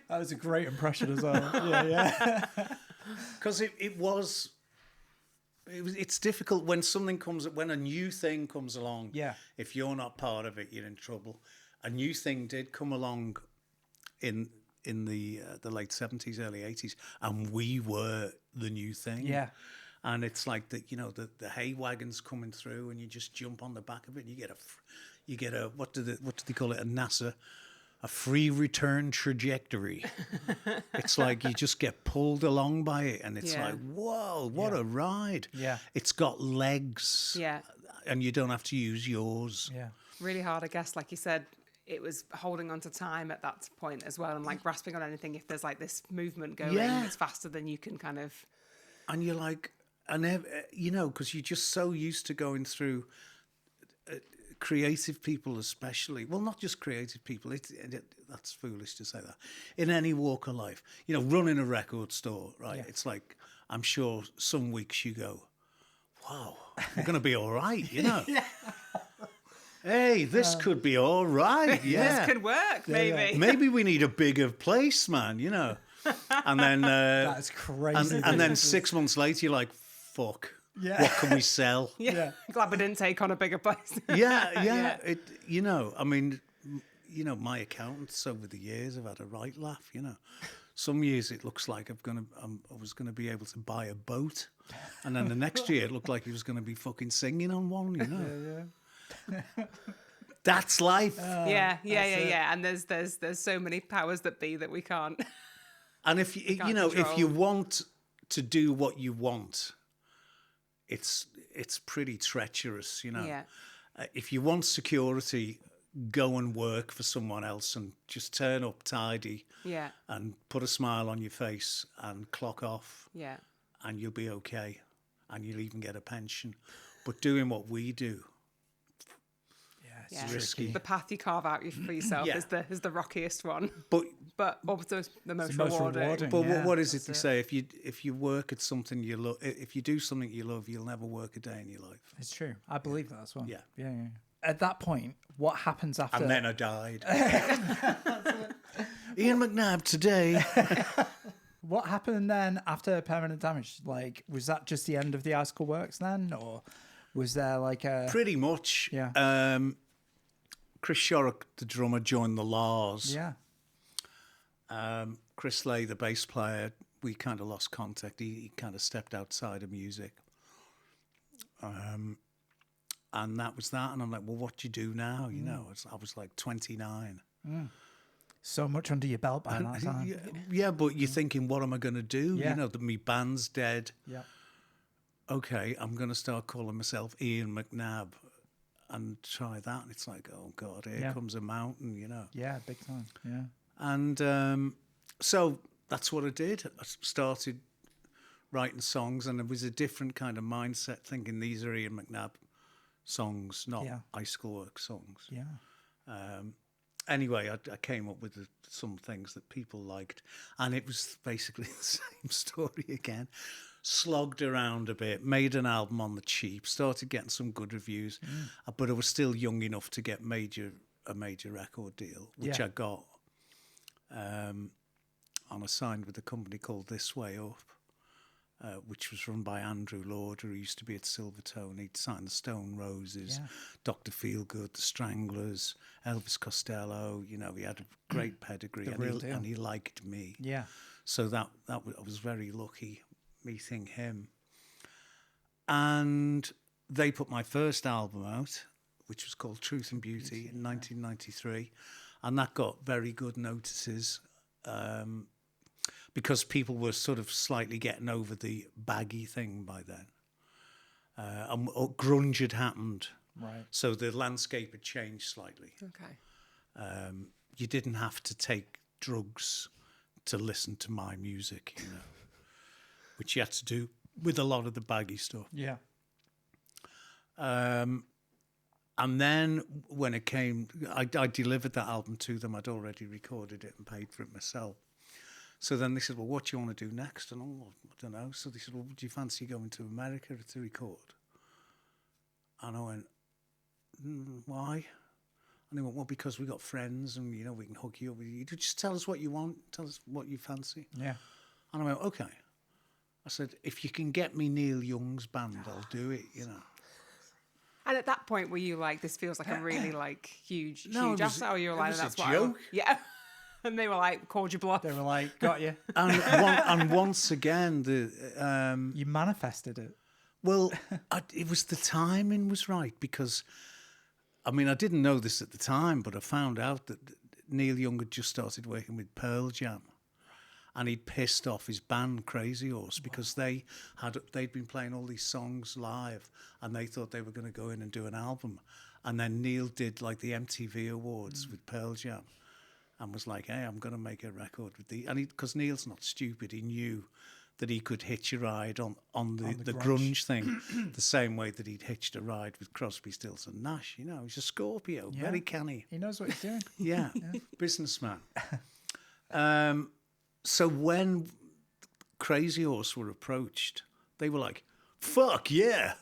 That was a great impression as well. Yeah. Because it's difficult when when a new thing comes along. Yeah. If you're not part of it, you're in trouble. A new thing did come along in the late 70s, early 80s, and we were the new thing. Yeah. And it's like the hay wagons coming through, and you just jump on the back of it. And you get a what do they call it? A free return trajectory. It's like you just get pulled along by it, and it's like, whoa, what a ride! Yeah, it's got legs. Yeah, and you don't have to use yours. Yeah, really hard, I guess. Like you said, it was holding on to time at that point as well, and like grasping on anything. If there's like this movement going, it's faster than you can kind of. And you're like, because you're just so used to going through. Creative people especially, well, not just creative people, that's foolish to say that, in any walk of life, running a record store, right? It's like, I'm sure some weeks you go, wow, we're going to be all right, Hey, this could be all right, This could work, maybe. Maybe we need a bigger place, man, And then... that's crazy. And then 6 months later, you're like, fuck. Yeah. What can we sell? Yeah. Glad we didn't take on a bigger place. Yeah. I mean, my accountants over the years have had a right laugh. Some years it looks like I was gonna be able to buy a boat, and then the next year it looked like he was gonna be fucking singing on one. Yeah. That's life. Yeah. And there's so many powers that be that we can't. And if if you want to do what you want. It's pretty treacherous, Yeah. If you want security, go and work for someone else and just turn up tidy. Yeah. And put a smile on your face and clock off. Yeah. And you'll be okay. And you'll even get a pension. But doing what we do, it's risky. The path you carve out for yourself is the rockiest one. But also the most rewarding. But what is it to say? If you work at something you love, if you do something you love, you'll never work a day in your life. It's true. I believe that as well. Yeah. At that point, what happens after? And then I died. Ian McNabb today. What happened then after Permanent Damage? Like, was that just the end of the Icicle Works then, or was there like a? Pretty much. Yeah. Chris Shorrock, the drummer, joined the Laws. Yeah. Chris Lay, the bass player, we kind of lost contact. He kind of stepped outside of music. And that was that. And I'm like, well, what do you do now? I was like 29. So much under your belt by that time. Yeah, but you're thinking, what am I going to do? Yeah. My band's dead. Yeah. Okay, I'm going to start calling myself Ian McNabb and try that. And it's like, oh, God, here comes a mountain, Yeah, big time. Yeah. And so that's what I did. I started writing songs, and it was a different kind of mindset, thinking these are Ian McNabb songs, not Icicle Works songs. Yeah. Anyway, I came up with some things that people liked, and it was basically the same story again. Slogged around a bit, made an album on the cheap, started getting some good reviews, but I was still young enough to get a major record deal, which I got. And I signed with a company called This Way Up, which was run by Andrew Lauder, who used to be at Silvertone. He'd signed the Stone Roses, Dr. Feelgood, the Stranglers, Elvis Costello. He had a great pedigree, and he liked me. Yeah. So I was very lucky meeting him. And they put my first album out, which was called Truth and Beauty, in 1993. And that got very good notices because people were sort of slightly getting over the baggy thing by then. And grunge had happened. Right. So the landscape had changed slightly. Okay. You didn't have to take drugs to listen to my music, which you had to do with a lot of the baggy stuff. Yeah. And then when it came, I delivered that album to them. I'd already recorded it and paid for it myself. So then they said, well, what do you want to do next? And I don't know. So they said, well, do you fancy going to America to record? And I went, why? And they went, well, because we got friends and, you know, we can hook you up. You just tell us what you want. Tell us what you fancy. Yeah. And I went, okay. I said, if you can get me Neil Young's band, I'll do it, you know. And at that point, were you like, this feels like a really like huge No, it was- asset? Or you were it like, was a that's what joke. Yeah. And they were like, called your bluff. They were like, got you. And once again, You manifested it. well, it was the timing was right because, I mean, I didn't know this at the time, but I found out that Neil Young had just started working with Pearl Jam, and he'd pissed off his band Crazy Horse because they'd been playing all these songs live, and they thought they were going to go in and do an album, and then Neil did like the MTV Awards with Pearl Jam. And was like, hey, I'm going to make a record with the... And because Neil's not stupid, he knew that he could hitch a ride on the grunge thing the same way that he'd hitched a ride with Crosby, Stills and Nash. You know, he's a Scorpio, very canny. He knows what he's doing. Yeah, businessman. So when Crazy Horse were approached, they were like, fuck yeah.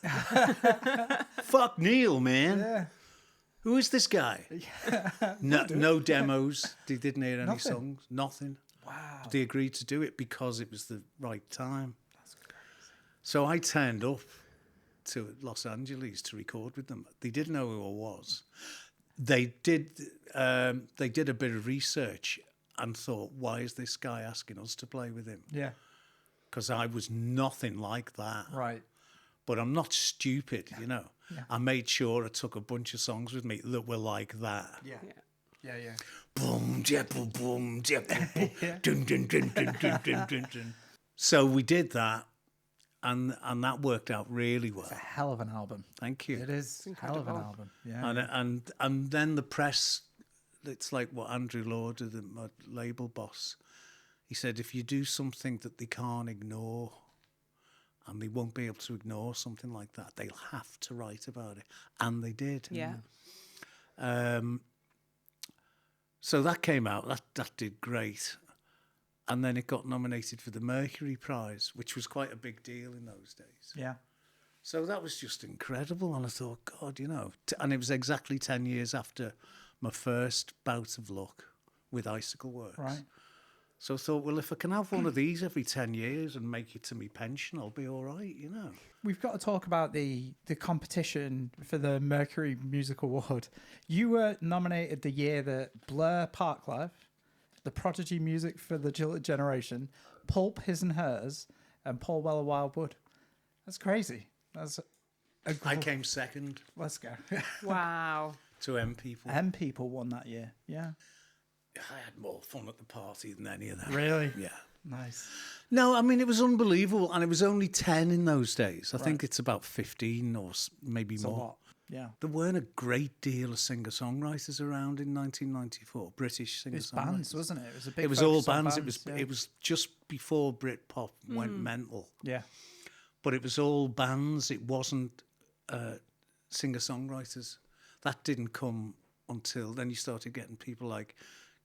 Fuck Neil, man. Yeah. Who is this guy? No demos. They didn't hear any Nothing. songs. Nothing. Wow. But they agreed to do it because it was the right time. That's crazy. So I turned up to Los Angeles to record with them. They didn't know who I was. They did a bit of research and thought, why is this guy asking us to play with him? Yeah. Because I was nothing like that. Right. But I'm not stupid, you know. Yeah. I made sure I took a bunch of songs with me that were like that. Yeah. Yeah, yeah. Boom, jepple, boom, jepple, boom, dun, dun, dun, dun, dun, dun, dun, dun. So we did that, and that worked out really well. It's a hell of an album. Thank you. It is a hell of an incredible. album. Yeah. And then the press, it's like what Andrew Lauder, my label boss, he said, if you do something that they can't ignore, and they won't be able to ignore something like that, they'll have to write about it. And they did. Yeah. So that came out. That did great. And then it got nominated for the Mercury Prize, which was quite a big deal in those days. Yeah. So that was just incredible. And I thought, God, you know. And it was exactly 10 years after my first bout of luck with Icicle Works. Right. So I thought, well, if I can have one of these every 10 years and make it to me pension, I'll be all right, you know. We've got to talk about the competition for the Mercury Music Award. You were nominated the year that Blur Parklife, The Prodigy Music for the Gillette Generation, Pulp His and Hers, and Paul Weller Wildwood. That's crazy. That's I came second Let's go. Wow. to M People. M People won that year. Yeah. I had more fun at the party than any of that. Really? Yeah. Nice. No, I mean, it was unbelievable. And it was only 10 in those days. I think it's about 15 or maybe It's a more. lot. Yeah. There weren't a great deal of singer-songwriters around in 1994, British It was singer-songwriters. bands, wasn't it? It was a big It was all focus on bands. yeah. It was just before Britpop went mental. Yeah. But it was all bands. It wasn't singer-songwriters. That didn't come until then. You started getting people like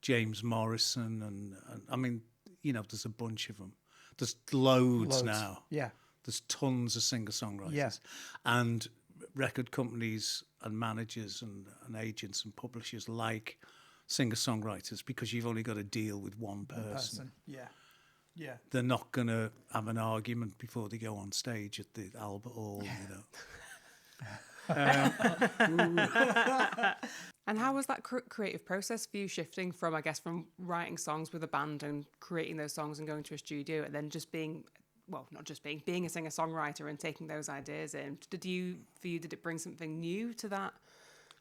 James Morrison and I mean, you know, there's a bunch of them. There's loads now. Yeah. There's tons of singer-songwriters. Yeah. And record companies and managers and agents and publishers like singer-songwriters because you've only got to deal with one person. Yeah. Yeah. They're not going to have an argument before they go on stage at the Albert Hall, you know. And how was that creative process for you, shifting from, I guess, from writing songs with a band and creating those songs and going to a studio and then just being, well, not just being a singer-songwriter and taking those ideas in? Did it bring something new to that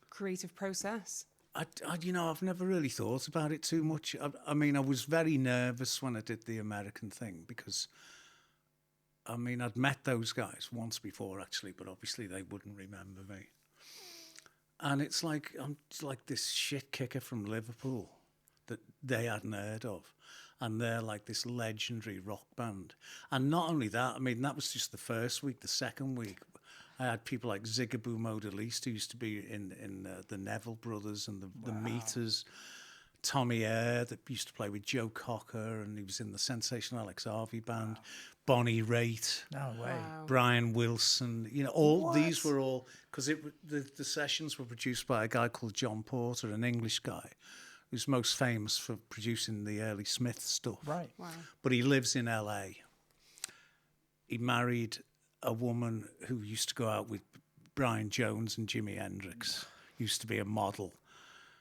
creative process? You know, I've never really thought about it too much. I mean, I was very nervous when I did the American thing because, I mean, I'd met those guys once before, actually, but obviously they wouldn't remember me. And it's like, I'm just like this shit kicker from Liverpool that they hadn't heard of. And they're like this legendary rock band. And not only that, I mean, that was just the first week. The second week, I had people like Zigaboo Modaliste, who used to be in the Neville Brothers and the Meters, Tommy Eyre that used to play with Joe Cocker, and he was in the sensational Alex Harvey band. Bonnie Raitt. No way. Wow. Brian Wilson, you know, all What? these were all because the sessions were produced by a guy called John Porter, an English guy, who's most famous for producing the early Smith stuff. Right. Wow. But he lives in LA. He married a woman who used to go out with Brian Jones and Jimi Hendrix. Used to be a model.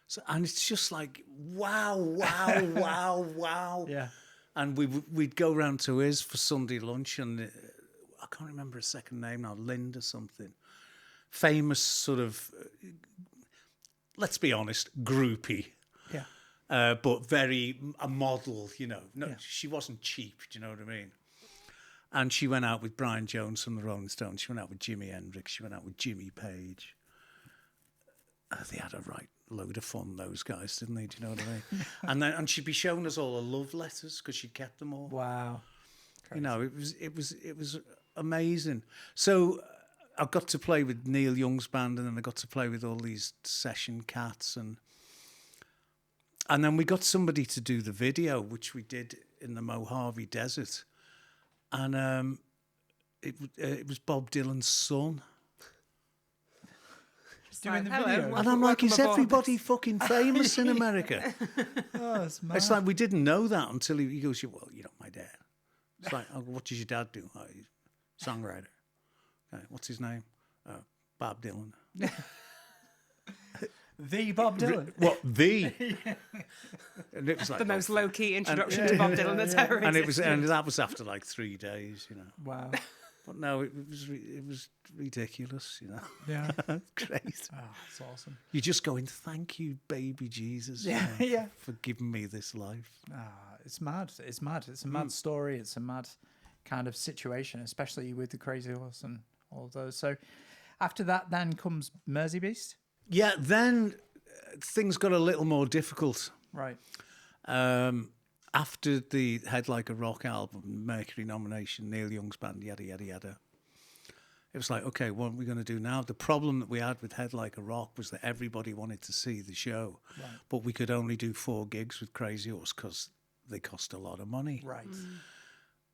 So, and it's just like wow, wow, wow, wow. Yeah. And we'd go round to his for Sunday lunch, and I can't remember his second name now, Linda something. Famous sort of, let's be honest, groupie, Yeah. but very a model, you know. No, Yeah. she wasn't cheap, do you know what I mean? And she went out with Brian Jones from the Rolling Stones. She went out with Jimi Hendrix. She went out with Jimmy Page. They had a right load of fun, those guys, didn't they? Do you know what I mean? And she'd be showing us all her love letters because she'd kept them all. Wow. You know, it was amazing. So I got to play with Neil Young's band, and then I got to play with all these session cats, and then we got somebody to do the video, which we did in the Mojave Desert, and it was Bob Dylan's son. Doing the Hello, video. welcome- And I'm like, welcome is aboard. everybody fucking famous in America? Oh, it's mad. It's like we didn't know that until he goes, well, you know, my dad. It's like, oh, what does your dad do? Oh, he's a songwriter. What's his name? Bob Dylan. The Bob Dylan. What, the? And it was like, The most oh, low-key introduction to Bob Dylan that's ever and existed. that was after like 3 days, you know. Wow. But no, it was ridiculous, you know. Yeah. Great. Oh, it's awesome. You're just going, thank you, baby Jesus, you Yeah, know, yeah. for giving me this life. Ah, it's mad. It's mad. It's a mad story. It's a mad kind of situation, especially with the Crazy Horse and all of those. So after that, then comes Merseybeast. Yeah, then things got a little more difficult. Right. After the Head Like a Rock album, Mercury nomination, Neil Young's band, yada, yada, yada. It was like, okay, what are we going to do now? The problem that we had with Head Like a Rock was that everybody wanted to see the show, but we could only do 4 gigs with Crazy Horse because they cost a lot of money. Right.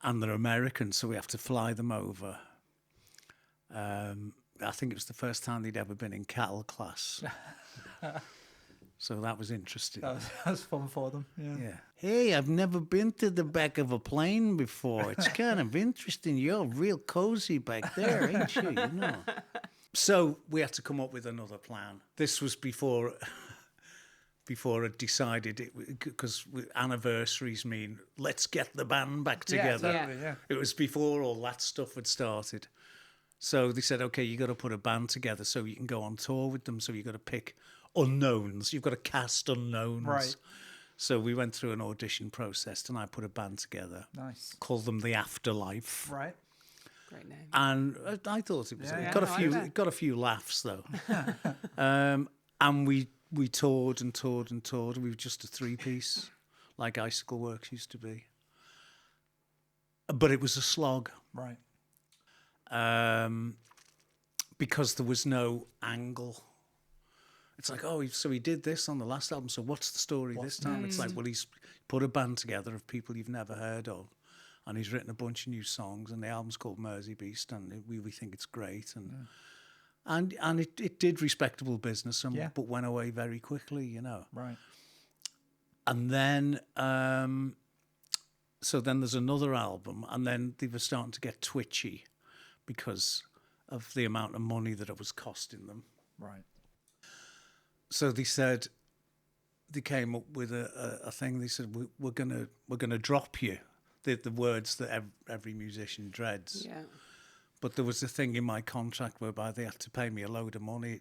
And they're American, so we have to fly them over. I think it was the first time they'd ever been in cattle class. So that was interesting. That was fun for them. Yeah. Yeah. Hey, I've never been to the back of a plane before. It's kind of interesting. You're real cozy back there, ain't you? You know. So we had to come up with another plan. This was before I decided it, because anniversaries mean let's get the band back together. Yeah, totally, yeah. It was before all that stuff had started. So they said, okay, you got to put a band together so you can go on tour with them. So you got to pick unknowns. You've got to cast unknowns. Right. So we went through an audition process, and I put a band together. Nice. Called them the Afterlife. Right. Great name. And I thought it was Yeah, it yeah, got I a like few that. it got a few laughs though. And we toured and toured and toured. We were just a 3-piece, like Icicle Works used to be. But it was a slog. Right. Because there was no angle. It's like, oh, so he did this on the last album, so what's the story this time? It's like, well, he's put a band together of people you've never heard of, and he's written a bunch of new songs, and the album's called Merseybeast, and we think it's great, and it did respectable business, but went away very quickly, you know. Right. And then, so then there's another album, and then they were starting to get twitchy because of the amount of money that it was costing them. Right. So they said, they came up with a thing. They said, we're gonna drop you the words that every musician dreads. Yeah. But there was a thing in my contract whereby they had to pay me a load of money.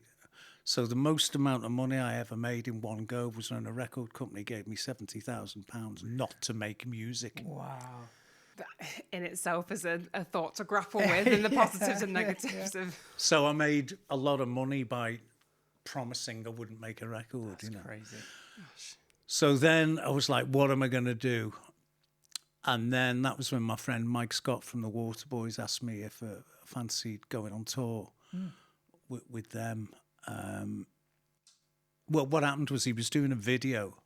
So the most amount of money I ever made in one go was when a record company gave me £70,000 not to make music. Wow. That in itself is a thought to grapple with, and the positives and negatives of. So I made a lot of money by promising I wouldn't make a record. That's crazy. So then I was like, what am I going to do? And then that was when my friend Mike Scott from the Waterboys asked me if I fancied going on tour with them. Well, what happened was he was doing a video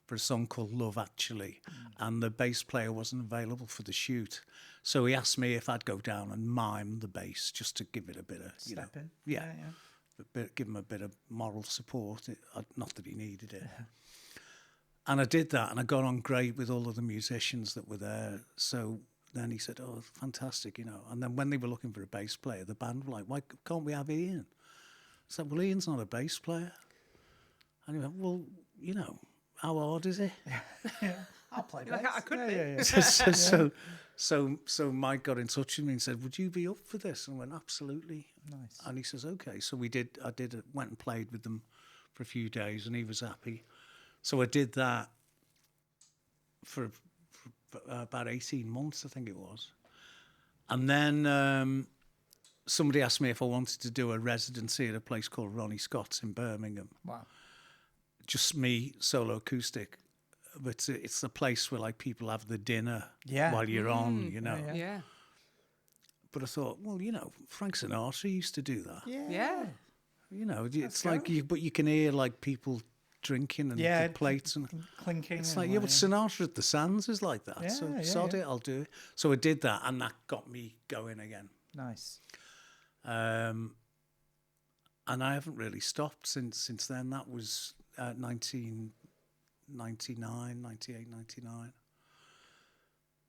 for a song called Love Actually, and the bass player wasn't available for the shoot. So he asked me if I'd go down and mime the bass just to give it a bit of, Step in. yeah. Give him a bit of moral support. Not that he needed it. And I did that, and I got on great with all of the musicians that were there. So then he said, "Oh, fantastic, you know." And then when they were looking for a bass player, the band were like, "Why can't we have Ian?" I said, "Well, Ian's not a bass player." And he went, "Well, you know, how hard is it?" I'll play You're bass. like, I could be. So Mike got in touch with me and said, "Would you be up for this?" And I went, "Absolutely." Nice. And he says, "Okay." So we did. Went and played with them for a few days, and he was happy. So I did that for about 18 months, I think it was. And then somebody asked me if I wanted to do a residency at a place called Ronnie Scott's in Birmingham. Wow. Just me, solo acoustic. But it's the place where like people have the dinner Yeah. while you're on, you know. Yeah. But I thought, well, you know, Frank Sinatra used to do that. Yeah. You know, it's go. like, but you can hear like people drinking and the plates and clinking. it's and like, yeah, but Sinatra at the Sands is like that. So sod it, I'll do it. So I did that, and that got me going again. Nice. And I haven't really stopped since then. That was 1999, 98, 99.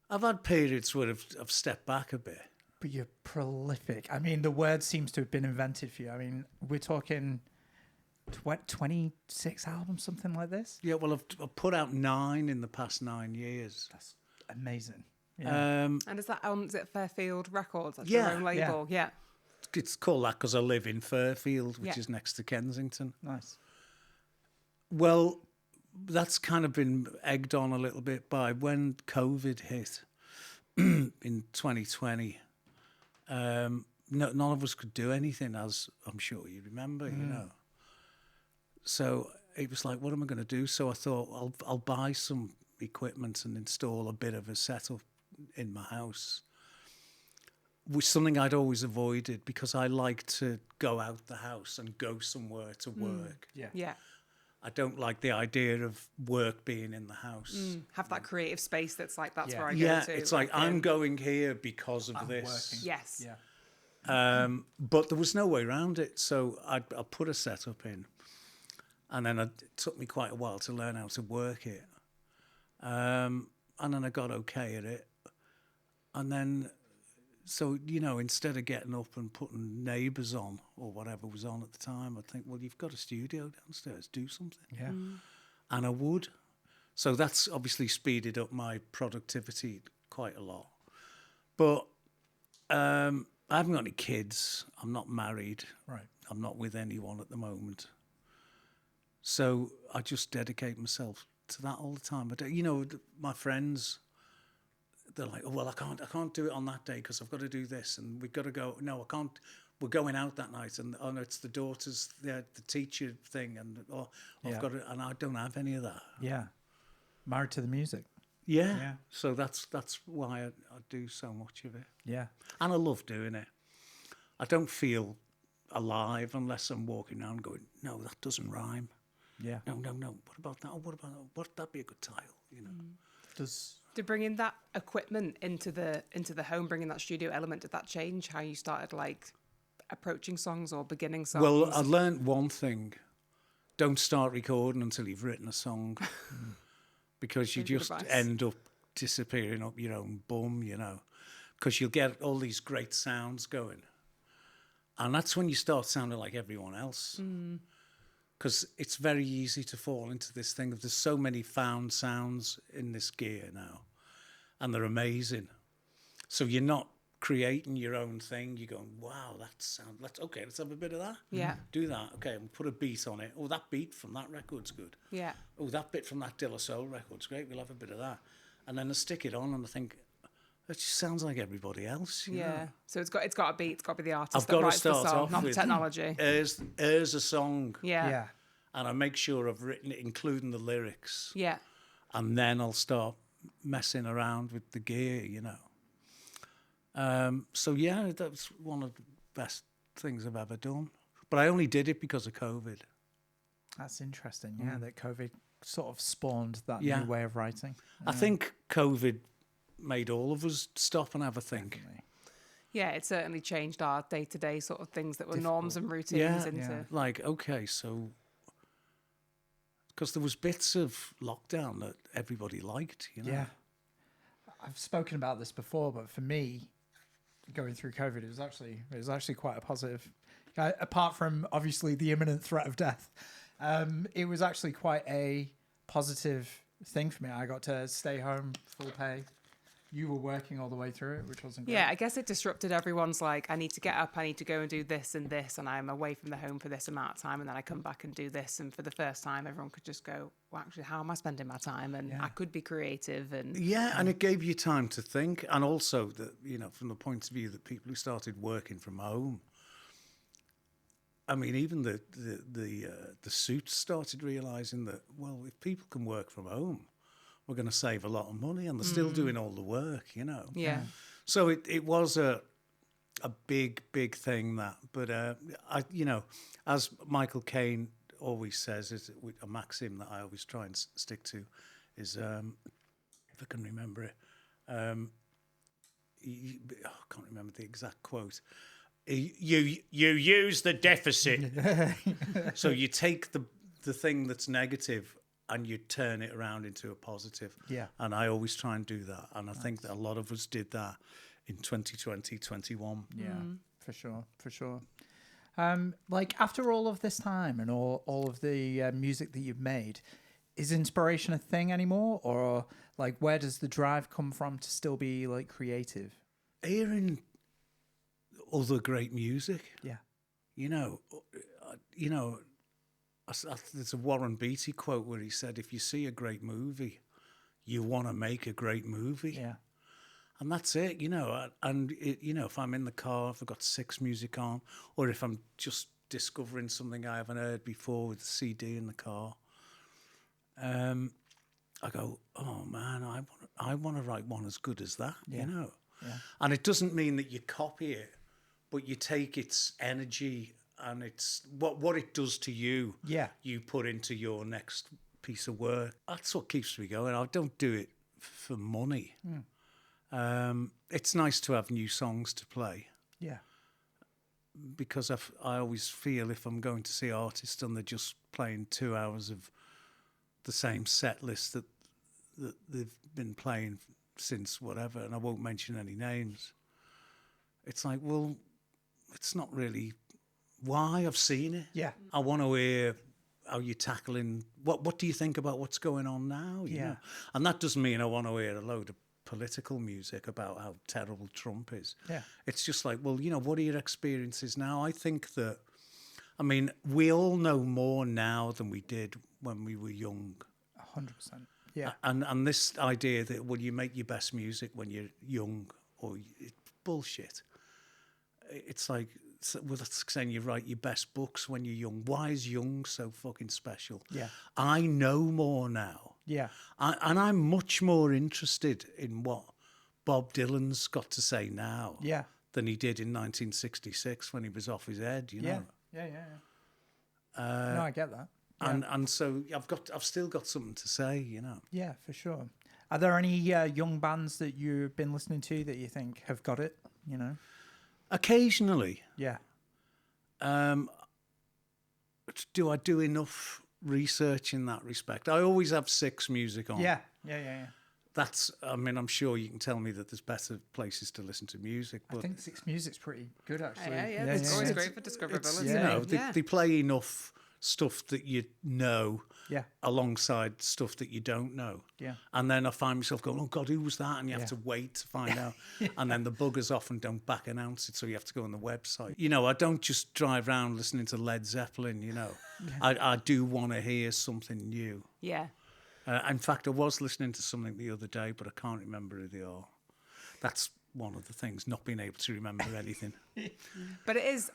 I've had periods where I've stepped back a bit. But you're prolific. I mean, the word seems to have been invented for you. I mean, we're talking 26 albums, something like this. Yeah, well, I've put out 9 in the past 9 years. That's amazing. Yeah. And is it Fairfield Records? That's Yeah. your own label. Yeah. It's called that because I live in Fairfield, which Yeah. is next to Kensington. Nice. Well, that's kind of been egged on a little bit by when COVID hit in 2020. None of us could do anything, as I'm sure you remember, you know. So it was like, what am I going to do? So I thought I'll buy some equipment and install a bit of a setup in my house, which is something I'd always avoided because I like to go out the house and go somewhere to work. Yeah. Yeah. I don't like the idea of work being in the house. Have that creative space that's like, that's Yeah. where I Yeah, go to. it's like I'm going here because of this. working. Yes. Yeah. But there was no way around it, so I put a setup in, and then it took me quite a while to learn how to work it. And then I got okay at it, and then, so, you know, instead of getting up and putting Neighbours on or whatever was on at the time, I'd think, well, you've got a studio downstairs, do something. Yeah. And I would. So that's obviously speeded up my productivity quite a lot. But I haven't got any kids. I'm not married. Right. I'm not with anyone at the moment. So I just dedicate myself to that all the time. But, you know, my friends, they're like, oh, well, I can't do it on that day because I've got to do this and we've got to go. No, I can't. We're going out that night, and oh no, it's the daughter's, the teacher thing, and I've got to, and I don't have any of that. Yeah. Married to the music. Yeah. Yeah. So that's why I do so much of it, Yeah. and I love doing it. I don't feel alive unless I'm walking around going, no, that doesn't rhyme. Yeah. No. What about that? What about that? Would that be a good title? You know. Did bringing that equipment into the home, bringing that studio element, did that change how you started like approaching songs or beginning songs? Well, I learned one thing: don't start recording until you've written a song, because you Good just advice. end up disappearing up your own bum, you know, because you'll get all these great sounds going, and that's when you start sounding like everyone else. Because it's very easy to fall into this thing of there's so many found sounds in this gear now, and they're amazing. So you're not creating your own thing. You're going, wow, that sound. Let's have a bit of that. Yeah. Do that. Okay, and put a beat on it. Oh, that beat from that record's good. Yeah. Oh, that bit from that De La Soul record's great. We'll have a bit of that, and then I stick it on, and I think it just sounds like everybody else. You know? So it's got to be the artist. I've that got to writes the start song, off not with the technology. Here's a song. Yeah. Yeah. And I make sure I've written it, including the lyrics. Yeah. And then I'll start messing around with the gear, you know. So, yeah, that's one of the best things I've ever done. But I only did it because of COVID. That's interesting. Yeah. That COVID sort of spawned that Yeah. new way of writing. I think COVID made all of us stop and have a think. Definitely. Yeah, it certainly changed our day-to-day sort of things that were norms and routines Yeah, into. like, okay, so because there was bits of lockdown that everybody liked, you know. Yeah. I've spoken about this before, but for me, going through COVID, it was actually quite a positive. Apart from obviously the imminent threat of death, it was actually quite a positive thing for me. I got to stay home full pay. You were working all the way through it, which wasn't great. Yeah, I guess it disrupted everyone's like, I need to get up, I need to go and do this, and I'm away from the home for this amount of time, and then I come back and do this. And for the first time, everyone could just go, well, actually, how am I spending my time? And I could be creative. And and it gave you time to think, and also that, you know, from the point of view that people who started working from home, I mean, even the suits started realizing that, well, if people can work from home, we're going to save a lot of money, and they're still doing all the work, you know. yeah. So it was a big thing that, but you know, as Michael Caine always says, is a maxim that I always try and stick to, is if I can remember it, I can't remember the exact quote. You use the deficit, so you take the thing that's negative and you turn it around into a positive. Yeah. And I always try and do that. And I think that a lot of us did that in 2020, 21. Yeah, for sure. Like after all of this time and all of the music that you've made, is inspiration a thing anymore? Or like where does the drive come from to still be like creative? Hearing other great music, Yeah. you know, there's a Warren Beatty quote where he said, if you see a great movie, you want to make a great movie. Yeah. And that's it, you know. And, you know, if I'm in the car, if I've got 6 music on, or if I'm just discovering something I haven't heard before with the CD in the car, I go, oh, man, I want to write one as good as that, you know. Yeah. And it doesn't mean that you copy it, but you take its energy and it's what it does to you, you put into your next piece of work. That's what keeps me going. I don't do it for money. It's nice to have new songs to play. Yeah. Because I always feel if I'm going to see artists and they're just playing 2 hours of the same set list that they've been playing since whatever, and I won't mention any names, it's like, well, it's not really why. I've seen it. Yeah. I want to hear how you're tackling, what do you think about what's going on now? You know? And that doesn't mean I want to hear a load of political music about how terrible Trump is. Yeah. It's just like, well, you know, what are your experiences now? I think that, I mean, we all know more now than we did when we were young. 100%. Yeah. And this idea that, well, you make your best music when you're young, or bullshit. It's like, well, that's saying you write your best books when you're young. Why is young so fucking special? Yeah. I know more now. Yeah. And I'm much more interested in what Bob Dylan's got to say now than he did in 1966 when he was off his head, you know. Yeah. No, I get that. Yeah. And so I've still got something to say, you know. Yeah, for sure. Are there any young bands that you've been listening to that you think have got it, you know? Occasionally. Yeah. Do I do enough research in that respect? I always have 6 music on. Yeah. That's, I mean, I'm sure you can tell me that there's better places to listen to music, but I think 6 music's pretty good, actually. Yeah. It's always great for discoverability. you know, they play enough stuff that you know alongside stuff that you don't know. Yeah. And then I find myself going, oh God, who was that? And you have to wait to find out. And then the buggers often don't back announce it, so you have to go on the website. You know, I don't just drive around listening to Led Zeppelin, you know. I do want to hear something new. Yeah. In fact, I was listening to something the other day, but I can't remember who they are. That's one of the things, not being able to remember anything. But it is,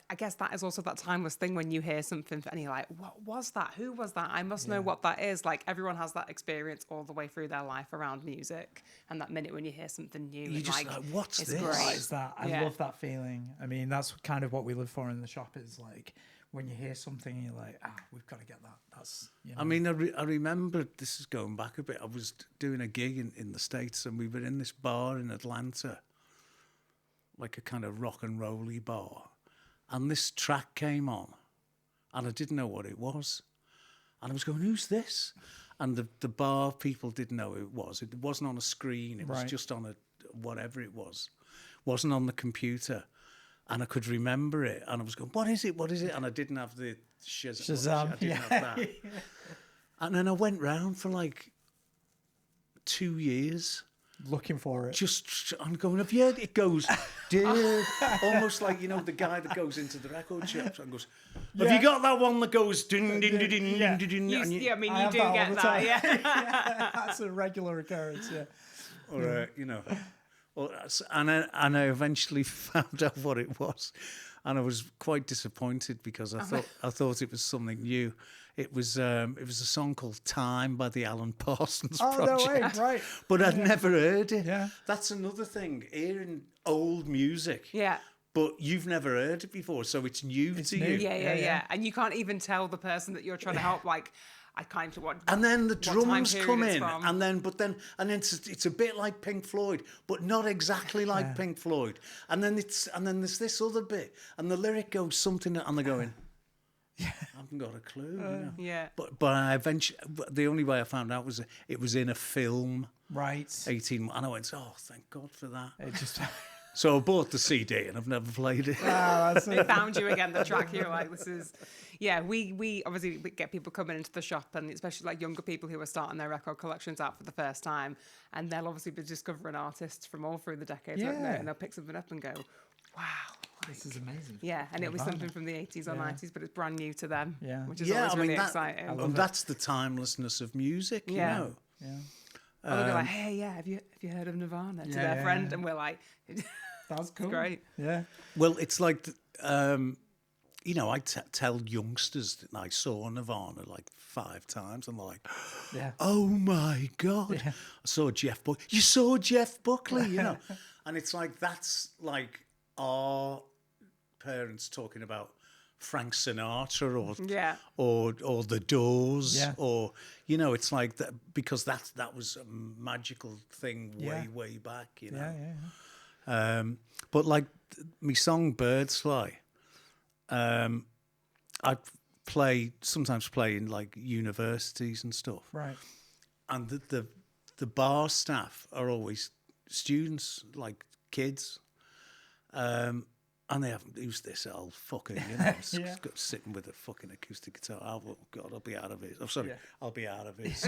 I guess that is also that timeless thing when you hear something and you're like, what was that? Who was that? I must know what that is. Like, everyone has that experience all the way through their life around music. And that minute when you hear something new, You're just like, what's this? What is that? I love that feeling. I mean, that's kind of what we live for in the shop, is like, when you hear something and you're like, we've got to get that. That's, you know. I mean, I remember, this is going back a bit, I was doing a gig in the States, and we were in this bar in Atlanta, like a kind of rock and roll-y bar. And this track came on, and I didn't know what it was. And I was going, who's this? And the bar people didn't know who it was. It wasn't on a screen. It was just on a whatever it was. Wasn't on the computer. And I could remember it. And I was going, what is it? What is it? And I didn't have the Shazam. I didn't have that. And then I went round for like 2 years. Looking for it. Just, I'm going, have you heard? It goes, dude. Almost like, you know, the guy that goes into the record shops and goes, have you got that one that goes, ding, ding, ding, ding, ding, ding, ding? I mean, you do get that, yeah. That's a regular occurrence, yeah. Or, you know. And I eventually found out what it was, and I was quite disappointed because I thought it was something new. It was a song called "Time" by the Alan Parsons Project. No way, right? But I'd never heard it. Yeah, that's another thing. Hearing old music. Yeah. But you've never heard it before, so it's new to you. Yeah. And you can't even tell the person that you're trying to help, like, I kind of want. And then the drums come in, and then it's a bit like Pink Floyd, but not exactly like Pink Floyd. And then there's this other bit, and the lyric goes something, and they're going, I haven't got a clue. You know? Yeah. But I eventually, the only way I found out was it was in a film. Right. 18, and I went, oh, thank God for that. It just. So I bought the CD, and I've never played it. They found you again, the track. You're like, this is... Yeah, we obviously get people coming into the shop, and especially like younger people who are starting their record collections out for the first time, and they'll obviously be discovering artists from all through the decades, won't they? And they'll pick something up and go, wow. This is amazing. Yeah, and it'll be something from the 80s or 90s, but it's brand new to them, which is always really exciting. And that's the timelessness of music, you know. Yeah. Or they'll be like, hey, have you heard of Nirvana? To their friend, and we're like... That's cool. Great. Yeah. Well, it's like, you know, I tell youngsters that I saw Nirvana like 5 times, and they're like, oh my God. Yeah. I saw Jeff Buckley. You saw Jeff Buckley, you know. And it's like, that's like our parents talking about Frank Sinatra or the Doors or, you know, it's like that, because that was a magical thing way back, you know. But like my song Birds Fly, I sometimes play in like universities and stuff. Right. And the bar staff are always students, like kids. And they haven't used this old fucker, you know, sitting with a fucking acoustic guitar. Oh, God, I'll be out of it. Oh, sorry, I'll be out of it.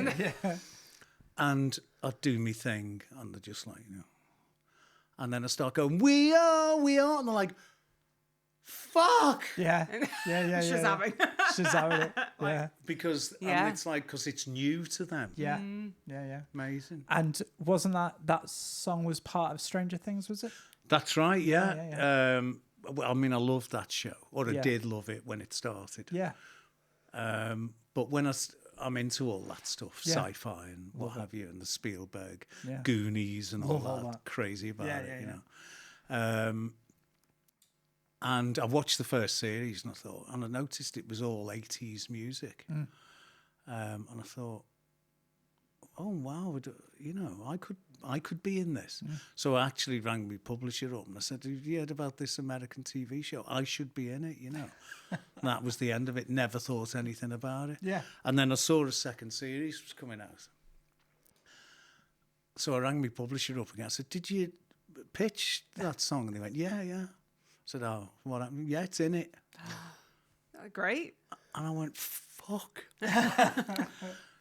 And I'd do me thing, and they're just like, you know. And then I start going, we are. And they're like, fuck. Yeah. Shazamming. Shazamming it. Yeah. Because it's like, because it's new to them. Yeah. Amazing. And wasn't that song was part of Stranger Things, was it? That's right, yeah. Well, I mean, I loved that show, or I did love it when it started. Yeah. But when I'm into all that stuff, sci-fi and what have you, and the Spielberg, Goonies and all that. Crazy about it, you know. And I watched the first series, and I noticed it was all 80s music. And I thought, oh wow, you know, I could be in this. So I actually rang my publisher up and I said, have you heard about this American TV show? I should be in it, you know. And that was the end of it. Never thought anything about it. Yeah. And then I saw a second series was coming out. So I rang my publisher up again. I said, did you pitch that song? And they went, yeah. I said, oh, what happened? Yeah, it's in it. Great. And I went, fuck.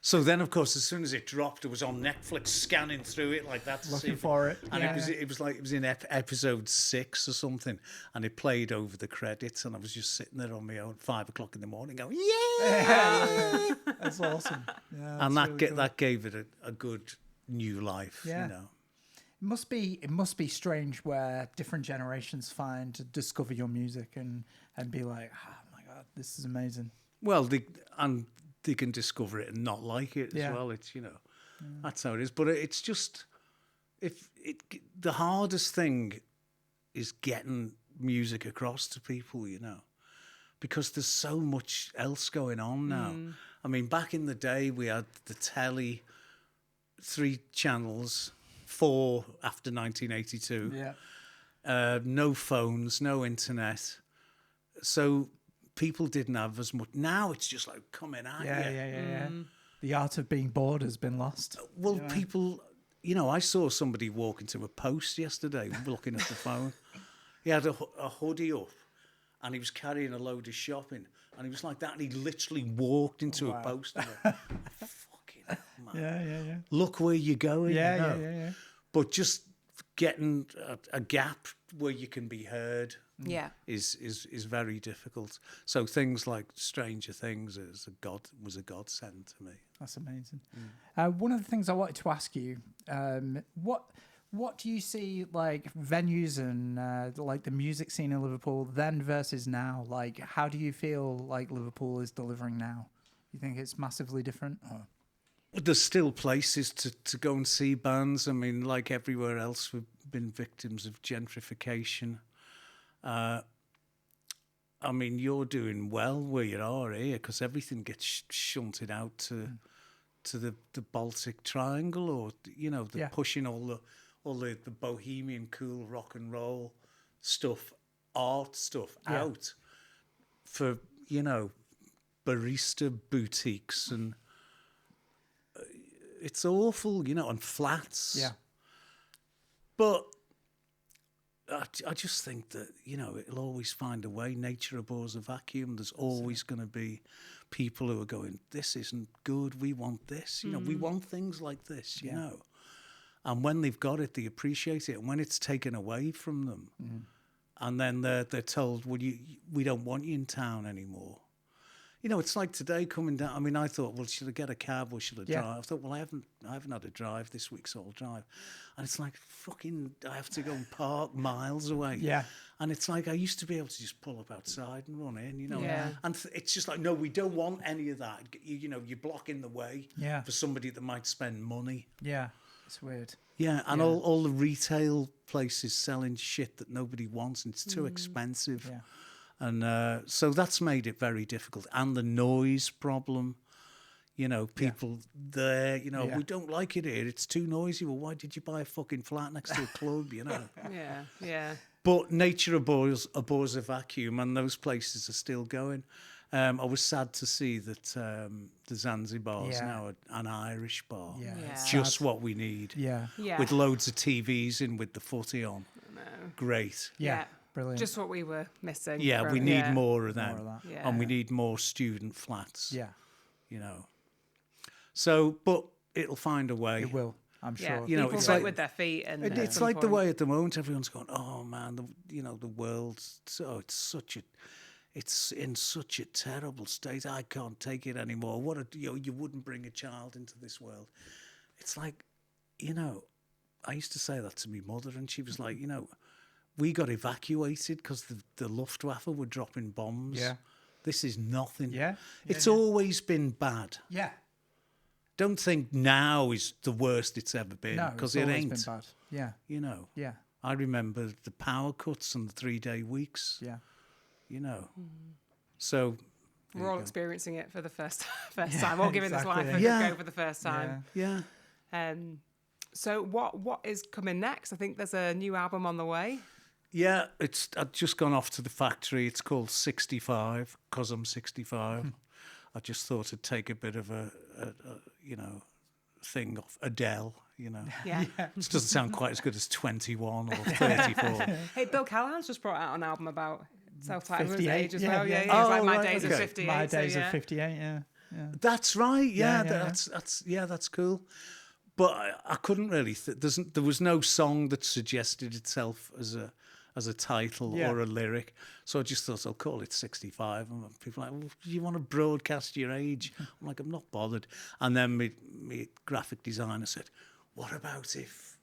So then, of course, as soon as it dropped, it was on Netflix, scanning through it like that. Looking for it. And it was in episode 6 or something, and it played over the credits, and I was just sitting there on my own, 5 o'clock in the morning, going, yeah! That's awesome. Yeah, and that gave it a good new life, you know. It must be strange where different generations discover your music and be like, oh my God, this is amazing. Well, they can discover it and not like it as well. It's, you know, that's how it is. But it's just, the hardest thing is getting music across to people, you know, because there's so much else going on now. I mean, back in the day, we had the telly, 3 channels, 4 after 1982. Yeah. No phones, no internet. So people didn't have as much. Now it's just like coming at you. The art of being bored has been lost. Well, people, I saw somebody walk into a post yesterday looking at the phone. He had a hoodie up and he was carrying a load of shopping. And he was like that. And he literally walked into a post. And fucking hell, man. Yeah. Look where you're going. Yeah. But just getting a gap where you can be heard is very difficult. So things like Stranger Things was a godsend to me. That's amazing. One of the things I wanted to ask you, what do you see like venues and like the music scene in Liverpool then versus now? Like, how do you feel like Liverpool is delivering now? You think it's massively different? Or? There's still places to go and see bands. I mean, like everywhere else, we've been victims of gentrification. I mean, you're doing well where you are here because everything gets shunted out to the Baltic Triangle, or pushing all the bohemian cool rock and roll stuff, art stuff out for barista boutiques, and it's awful, and flats. Yeah. But I just think that, it'll always find a way. Nature abhors a vacuum. There's always going to be people who are going, this isn't good, we want this. We want things like this, you know. And when they've got it, they appreciate it. And when it's taken away from them, and then they're told, well, we don't want you in town anymore. It's like today coming down. I mean, I thought, well, should I get a cab or should I drive? I thought, well, I haven't had a drive this week, so I'll drive. And it's like, fucking, I have to go and park miles away. Yeah. And it's like, I used to be able to just pull up outside and run in, Yeah. And it's just like, no, we don't want any of that. You're blocking the way for somebody that might spend money. Yeah, it's weird. Yeah, and all the retail places selling shit that nobody wants, and it's too expensive. Yeah. And so that's made it very difficult. And the noise problem, people there, we don't like it here. It's too noisy. Well, why did you buy a fucking flat next to a club, Yeah. But nature abhors a vacuum, and those places are still going. I was sad to see that the Zanzibar is now an Irish bar. Yeah. Just what we need. Yeah. With loads of TVs in with the footy on. Great. Yeah. Brilliant. Just what we were missing. Yeah, we need more of them. More of that. Yeah. And we need more student flats. Yeah. So, but it'll find a way. It will, I'm sure. People it's vote like with their feet, and it's like the way at the moment everyone's going, oh man, the world's it's in such a terrible state. I can't take it anymore. You wouldn't bring a child into this world. It's like, I used to say that to my mother, and she was like, we got evacuated because the Luftwaffe were dropping bombs. Yeah. This is nothing. Yeah. It's always been bad. Yeah. Don't think now is the worst it's ever been, No, because it's it always ain't. been bad. Yeah. Yeah. I remember the power cuts and the 3-day weeks. Yeah. So we're all experiencing it for the first time. All giving this life a go for the first time. Yeah. So what is coming next? I think there's a new album on the way. Yeah, I've just gone off to the factory. It's called 65 because I'm 65. I just thought I'd take a bit of a thing off Adele. Yeah. It doesn't sound quite as good as 21 or 34. Hey, Bill Callahan's just brought out an album about self-titled 58, age as well. Yeah. Oh, It's like My right, Days of okay. 58. My so days yeah. of 58, yeah. That's right. Yeah, Yeah, that's cool. But I couldn't really. There was no song that suggested itself as a title or a lyric, so I just thought I'll call it 65. And people are like, well, do you want to broadcast your age? I'm like, I'm not bothered. And then my graphic designer said, what about if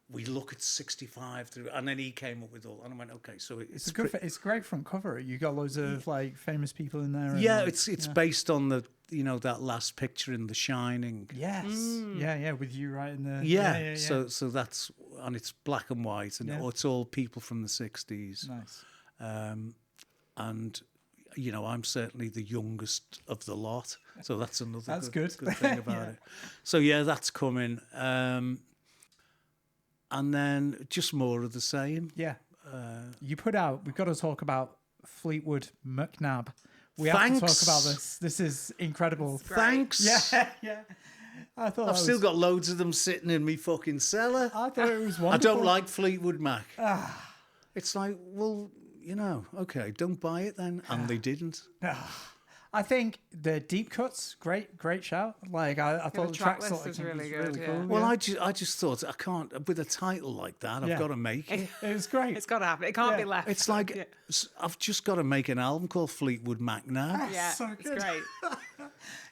we look at 65 through? And then he came up with all, and I went, okay, so It's a good. It's a great front cover. You got loads of like famous people in there. Yeah, it's based on the that last picture in The Shining. Yes. Yeah, with you right in there. Yeah. So that's, and it's black and white, and Yeah. it's all people from the 60s. Nice. And I'm certainly the youngest of the lot, so that's another That's good good. thing about it. So yeah, that's coming, and then just more of the same. Yeah. You put out. We've got to talk about Fleetwood McNabb. We have to talk about this. This is incredible. Thanks. Yeah, yeah. I thought I've still got loads of them sitting in me fucking cellar. I thought it was wonderful. I don't like Fleetwood Mac. It's like, well, okay, don't buy it then. And they didn't. I think the deep cuts, great shout. Like I thought the track list is really good. Yeah. cool. Well, I just thought I can't, with a title like that, I've got to make it. It was great. It's got to happen. It can't be left. It's like, I've just got to make an album called Fleetwood McNabb. yeah, so it's good. great.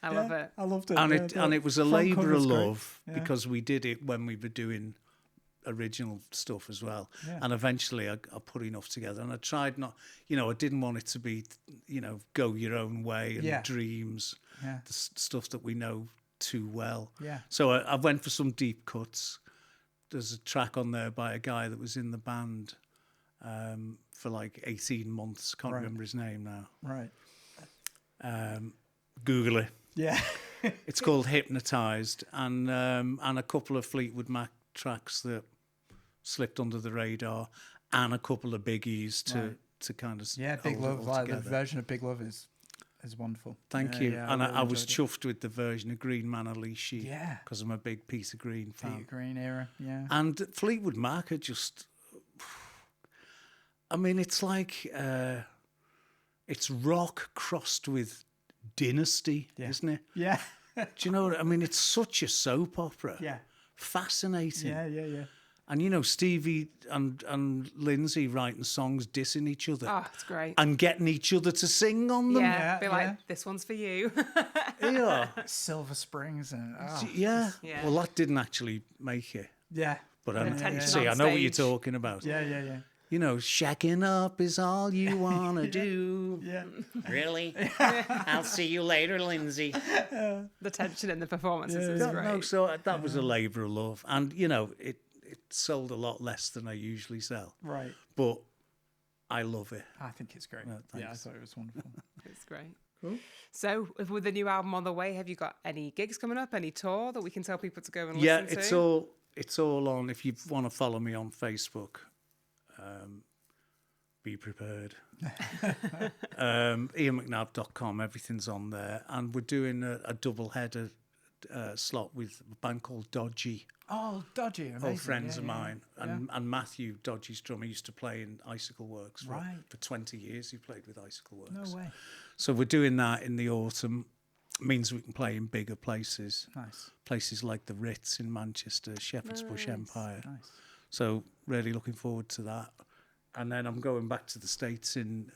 I love it. I loved it. And it was a front labour cover's of great. love because we did it when we were doing original stuff as well. Yeah. And eventually I put enough together, and I tried not, I didn't want it to be, go your own way and dreams, Yeah. the stuff that we know too well. Yeah. So I went for some deep cuts. There's a track on there by a guy that was in the band for like 18 months. Can't remember his name now. Right. Google it. Yeah. It's called Hypnotised, and a couple of Fleetwood Mac tracks that slipped under the radar, and a couple of biggies to kind of Big hold it Love. all Like the together. version of Big Love is wonderful. Thank you. Yeah, And really I was enjoyed it. chuffed with the version of Green Man Alicia. Yeah. Because I'm a big Peter Green fan. Peter Green era. Yeah. And Fleetwood Mac are just, I mean, it's like, it's rock crossed with dynasty, isn't it? Yeah. Do you know what I mean? It's such a soap opera. Yeah. Fascinating. Yeah. And Stevie and Lindsay writing songs dissing each other. Oh, it's great. And getting each other to sing on them. Yeah, be yeah. like, this one's for you. Yeah. Silver Springs and Yeah. Yeah. Well, that didn't actually make it. yeah. But Tension on I know what you're stage. talking about. Yeah. Shacking up is all you want to do. Yeah. Really? I'll see you later, Lindsay. The tension in the performances is great. No, so that was a labour of love. And, it sold a lot less than I usually sell. Right. But I love it. I think it's great. thanks. I thought it was wonderful. It's great. Cool. So, with the new album on the way, have you got any gigs coming up? Any tour that we can tell people to go and listen to? It's all on. If you want to follow me on Facebook, be prepared. IanMcNabb.com, everything's on there. And we're doing a double-header slot with a band called Dodgy. Oh, Dodgy. Amazing. Old friends Yeah, of yeah, mine. yeah. And Matthew, Dodgy's drummer, used to play in Icicle Works for Right. 20 years. He played with Icicle Works. No way. So we're doing that in the autumn. Means we can play in bigger places. Nice. Places like the Ritz in Manchester, Shepherd's Bush Empire. Nice. So really looking forward to that. And then I'm going back to the States in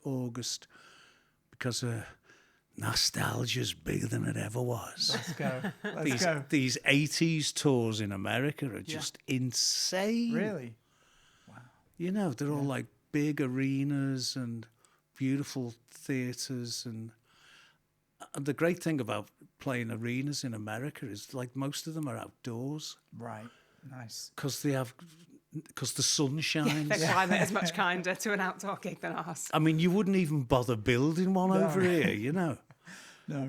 August because nostalgia's bigger than it ever was. Let's go. Let's go. These 80s tours in America are just insane. Really? They're all like big arenas and beautiful theatres. And the great thing about playing arenas in America is like most of them are outdoors. Right. Nice. Because the sun shines. Their climate is much kinder to an outdoor gig than ours. I mean, you wouldn't even bother building one over here, No.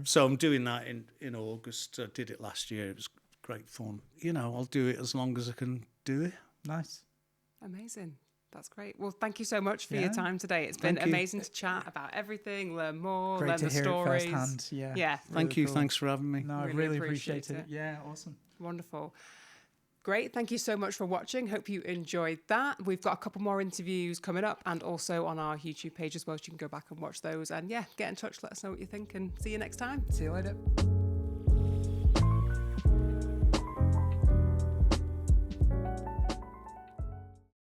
So I'm doing that in August. I did it last year. It was great fun. I'll do it as long as I can do it. Nice. Amazing. That's great. Well, thank you so much for your Yeah. time today. It's been Thank you. amazing to chat about everything, learn more, Great learn to the hear stories. it firsthand. Yeah. Yeah. Thank Really you. cool. Thanks for having me. No, I Really really appreciate appreciate it. it. Yeah. Awesome. Wonderful. Great. Thank you so much for watching. Hope you enjoyed that. We've got a couple more interviews coming up and also on our YouTube page as well. So you can go back and watch those. And yeah, get in touch. Let us know what you think and see you next time. See you later.